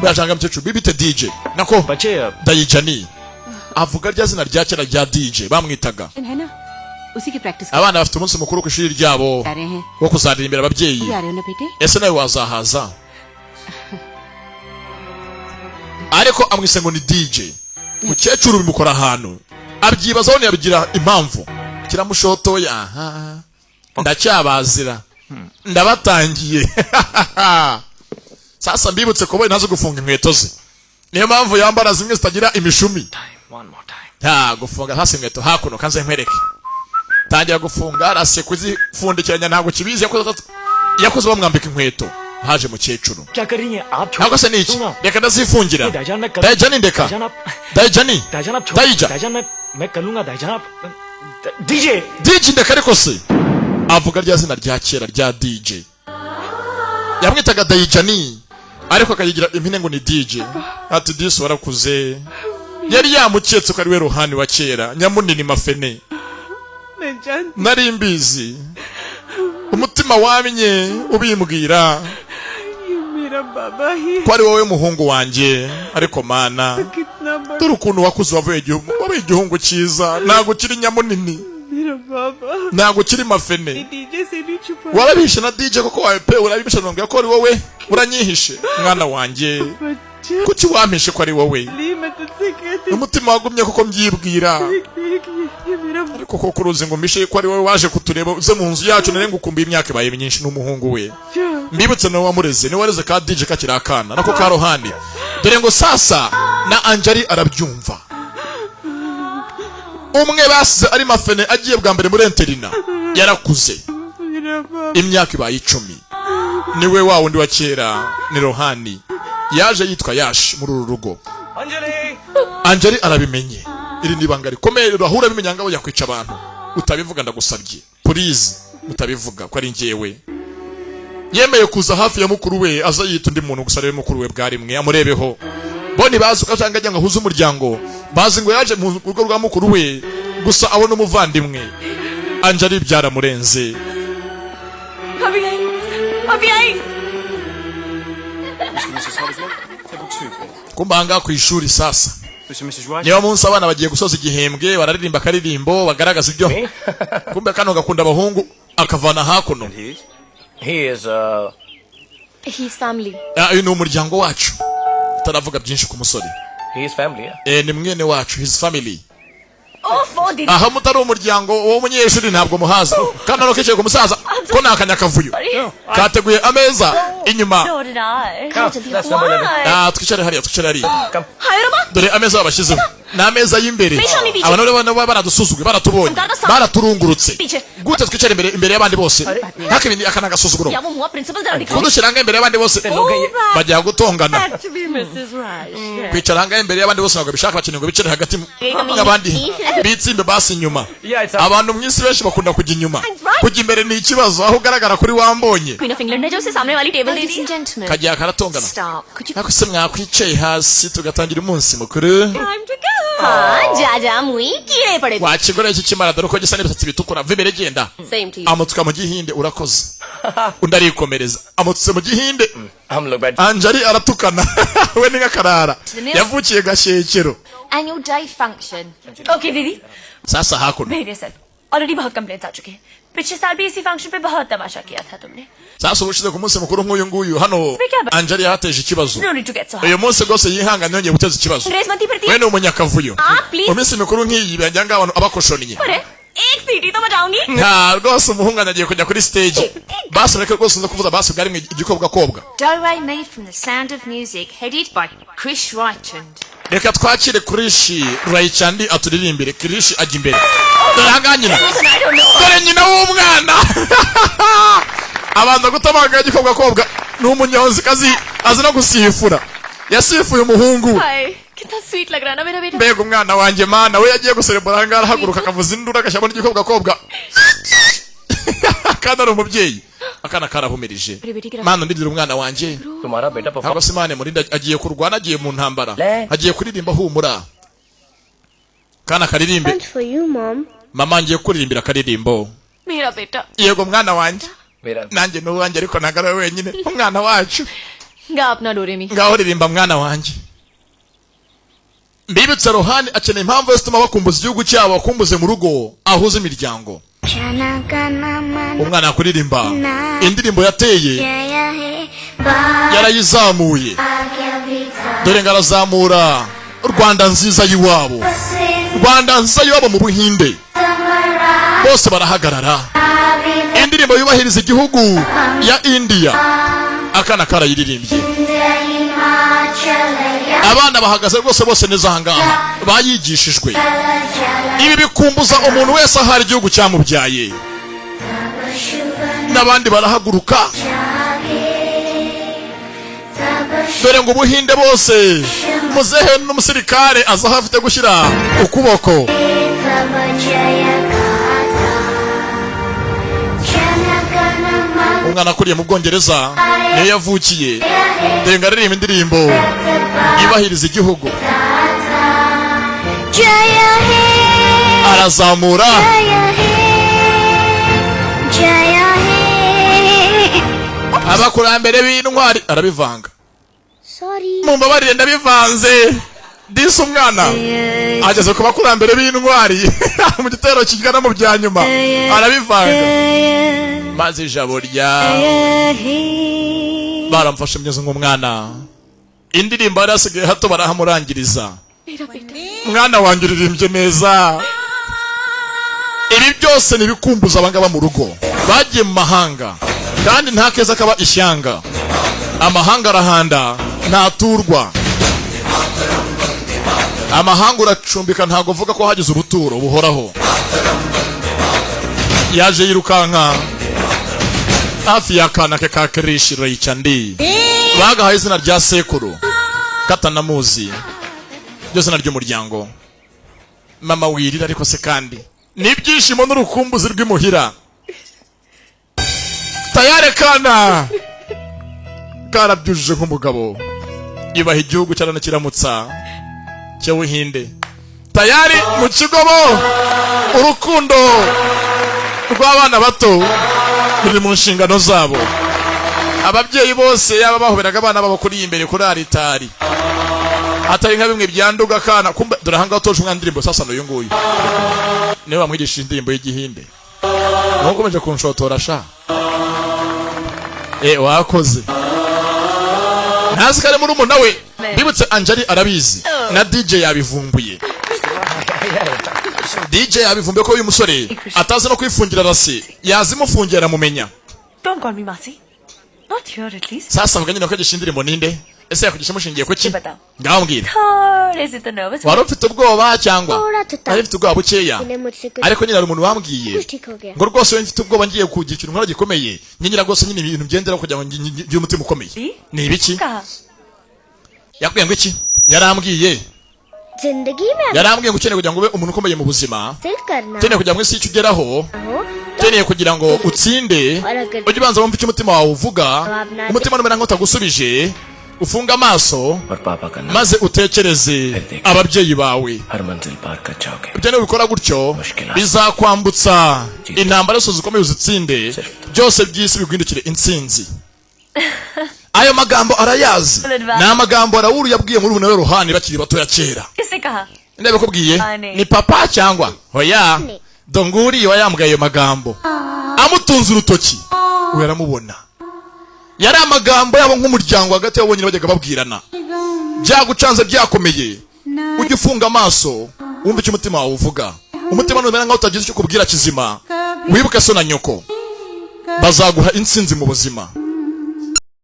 bwajanga mcyecu bibite DJ nako बच्चे Dayijani avuga rya zina rya kera rya DJ bamwitaga है ना उसी की practice abana bafite umunsi mukuru ku ishuri ryabo कर रहे हैं wo kuzaririmbira ababyeyi आ रहे हो ना बेटे ese nawe wazahaza ariko amwise ngo ni DJ mukecuru bimukora ahantu abyibazaho ntiyabigira impamvu kiramushotoye aha ndacyabazira ndabatangiye sasa mbibutse ko boye ntazo gufunga inkweto ze niyo mpamvu yambara zimwe zitagira imishumi time one more time ha gufunga hasi inkweto hakuno kanze nkwereke tangira gufunga arase kuzifundikiranya ntabwo kibizi yakoze bamwambika inkweto haje mukecuru क्या कर रही हैं आप ntabwo se niki reka ndazifungira दाईजान मैं Dayijani ndeka दाईजान आप Dayijani दाईजान आप Dayija दाईजान मैं कर लूंगा दाईजान आप DJ DJ ndeka ariko se avuga rya zina rya kera rya DJ yamwitaga Dayijani ariko akayigira impine ngo ni DJ ati disi warakuze yari yamuketse ko ari we ruhani wa kera nyamunini mafene nari mbizi umutima wamenye ubimbwira ko ari wowe muhungu wanjye ariko mana dore ukuntu wakuze wavuye igihungu cyiza ntabwo kiri nyamunini ntabwo kiri mafene warabishe na DJ koko wawe pe urabishe nongera ko ari wowe uranyihishe mwana wanjye kuki wampishe ko ari wowe umutima wagumye koko mbyibwira ariko koko uruzi ngo mpishe ko ari wowe waje kutureba uze mu nzu yacu nare ngukumbuye imyaka ibaye myinshi n'umuhungu we mbibutse nawe wamureze niwe wareze ka DJ kakiri akana nako ka rohani dore ngo sasa na Anjali arabyumva umwe basize ari mafene agiye bwa mbere muri interina yarakuze imyaka ibaye 10 niwe wa wundi wa kera ni rohani yaje yitwa Yash muri uru rugo Anjali Anjali arabimenye. Iri nibanga rikomeye urahura bimenya ngo yakwica abantu. Utabivuga ndagusabye. Please mutabivuga ko ari njyewe. Yemeye kuza hafi ya mukuru we aza yita undi muntu gusa rero mukuru we bwari mwe amurebeho. Boni bazi ukazanga ajya ngahuza umuryango. Bazi ngo yaje mu rugo rwa mukuru we gusa abona umuvandimwe. Anjali byaramurenze. अभी आई Kumbanga ku ishuri sasa. Niyo munsi abana bagiye gusoza igihembwe bararirimba karirimbo bagaragaza ibyo. Kumbe kano gakunda abahungu akavana hakuno. He is his family. Uyu ni umuryango wacu. Taravuga byinshi ku musore. he is family, yeah. Ni mwene wacu, his family. Oh, for the Aha mutari umuryango wo munyeshuri ntabwo muhaza. Kandi arokeye ku musaza ko nakanya kavuyo. Kateguye ameza inyuma. so did I. That's number 11. Twicare hariya. Hi Rama Dore ameza babashizeho. N'ameza y'imbere. Abantu bano baradusuzugwe baratubonye. Baraturungurutse. Gute twicare imbere y'abandi bose. Haka ibindi akana gasuzuguro. क्या वो हुआ प्रिंसिपल जरा दिखाओ Kudushyiranga imbere y'abandi bose. Bajya gutongana. To be Mrs. Rush. Kwicaranga imbere y'abandi bose ntabwo bishaka bakeneye ngo bicare hagati nk'abandi bitsimbe basi inyuma. Yeah, it's Abantu mwisi benshi bakunda kujya inyuma. Kujya imbere ni ikibazo aho ugaragara kuri wambonye. Queen of England ने जो उसे सामने वाली टेबल दे दी gentleman Kajya karatongana. Stop कुछ Nako se mwakwicaye hasi tugatangira umunsi mukuru. Time to go. हाँ जा जा मुई कीड़े पड़े Wakigora iki kimara dore ko gisa n'ibisatsi bitukura vimere genda. Same to you Amutsuka mu gihinde urakoze. Undi arikomereza. Amutse mu gihinde. हम लोग बैठ Anjali aratukana. We ni ngakarara. Yavukiye gashekero. annual day function. Okay दीदी Sasa hakuno. मेरे sir already बहुत कंप्लेंट्स आ चुके हैं पिछले साल भी इसी फंक्शन पे बहुत तमाशा किया था तुमने Sasa ubushize ku munsi mukuru nk'uyu nguyu hano Anjali yateje ikibazo. No need to get so Uyu munsi rwose yihanganye yongeye guteza ikibazo. ग्रेस मती फिरती We ni umunyakavuyo. please. Mu minsi mikuru nk'iyi bajyanga abantu abakoshoniye. अरे एक सीटी तो बजाऊंगी Nta rwose umuhungu agiye kujya kuri stage. Basi reka rwose nzo kuvuza basi bwari mu igikobwa kobwa. Do-Re Me from The Sound of Music, headed by Chris Reichand. Reka twakire Krishi Raichandi aturirimbire. Krishi ajya imbere. Dore aha nyina. I don't know Dore nyina w'umwana. Abanza gutamanga igikobwa kobwa n'umunyonzi kazi azina gusifura. Yasifuye umuhungu. हाय कितना स्वीट लग रहा है ना मेरा बेटा Mbega umwana wanjye mana we yagiye guserebura ngara haguruka akavuza indura agashyamo n'igikobwa kobwa. Kandi ari umubyeyi. Akana karahumirije. Mana ndidira umwana wanjye. तुम्हारा बेटा Ntabwo perform se Imana imurinda agiye kurwana agiye mu ntambara. Le. Agiye kuririmba humura. Kana karirimbe. For you, Mom. Mama ngiye kuririmbira akaririmbo. मेरा बेटा Yego mwana wanjye. मेरा Nanjye n'uwanjye ariko nagara wenyine. Umwana wacu. गा अपना डोरेमी Ngaho ririmba mwana wanjye. Mbibutsa Rohani akeneye impamvu yose ituma bakumbuza igihugu cyabo bakumbuze mu rugo ahuza imiryango. Umwana akuririmba indirimbo yateye yarayizamuye. Dore ngarazamura Rwanda nziza yiwabo. Rwanda nziza yiwabo mu Buhinde. Bose barahagarara. Indirimbo yubahiriza igihugu ya India. Akana karayiririmbye. Abana bahagaze rwose bose neza ahangaha bayigishijwe. Ibi bikumbuza umuntu wese ahari igihugu cyamubyaye. N'abandi barahaguruka. Dore ngo Ubuhinde bose muzehe n'umusirikare aza hafite gushyira ukuboko. Umwana akuriye mu Bwongereza niyo yavukiye. Dore ngo aririmba indirimbo yubahiriza igihugu. Arazamura abakurambere b'intwari arabivanga. Sorry. Mumbabarire ndabivanze. Disi umwana ageze ku bakurambere b'intwari mu gitero kigana mu bya nyuma arabivanga. Maze ijabo rya baramfashe mnyeze nk'umwana. Indirimbo yarasigaye hato barahamurangiriza. Mwana wanjye uririmbye neza. Ibi byose nibikumbuza abangaba mu rugo bagiye mu mahanga kandi nta keza kaba ishyanga. Amahanga arahanda ntaturwa. Amahanga uracumbika ntago vuga ko hagize ubuturo buhoraho. Yaje yirukanka hafi y'akana ke ka Krishi Raichandi. Bagahaye izina rya sekuru katanamuzi. byose naryo umuryango. Mama wirira ariko se kandi n'ibyishimo n'urukumbuzi rw'imuhira. Tayari kana karabyujije nk'umugabo. Ibaha igihugu cyarana kiramutsa cy'Ubuhinde. Tayari mu kigobo urukundo rw'abana bato ruri mu nshingano zabo. Ababyeyi bose yaba bahoberaga abana babo kuri imbere kuri aritari. Atari nka bimwe byanduga kana kumbe dore hanga utoje umwandirimbo sasa no yunguyu. Niwe bamwigisha indirimbo y'Igihinde. Nkomeje kunshotora sha. Wakoze. Ntazi kare muri umuntu nawe bibutse Anjali arabizi na DJ yabivumbuye. DJ yabivumbuye ko uyu musore atazi no kwifungira rasi yazimufungira mumenya. Don't call me Masi. Not here at least. Sasa muganye no kwagisha indirimbo ninde? Ese yakugisha mushingiye ku ki? Ngaho mbwira. Is it the nervous? Wari ufite ubwoba cyangwa? Ari ufite ubwoba bukeya. Ariko nyine ari umuntu wambwiye ngo rwose iyo mfite ubwoba ngiye kugira ikintu nkora gikomeye nyinyira rwose nyine ibintu byendera kugira ngo ngire umutima ukomeye. Ni ibiki? Yakubwiye ngo iki? Yarambwiye. Yarambwiye ngo ukeneye kugira ngo ube umuntu ukomeye mu buzima. Ukeneye kugira ngo isi ugeraho. Ukeneye kugira ngo utsinde. Ujye ubanza wumva icyo umutima wawe uvuga. Umutima numera nk'utagusubije. Ufunga amaso maze utekereze ababyeyi bawe. Ibyo niba ubikora gutyo bizakwambutsa intambara zose zikomeye uzitsinde, byose by'isi biguhindukire intsinzi. Ayo magambo arayazi, ni amagambo Raul yabwiye muri ubu Ruhani bakiri batoya kera. Ndebe kubwiye ni papa cyangwa oya Donguri wayambwiye ayo magambo amutunze urutoki uyaramubona. Yari amagambo yabo nk'umuryango hagati y'abo nyine bajyaga babwirana. Byagucanze byakomeye ujye ufunga amaso wumva icyo umutima wawe uvuga. Umutima numera nkaho utagize icyo kubwira kizima. Wibuke so na nyoko bazaguha intsinzi mu buzima.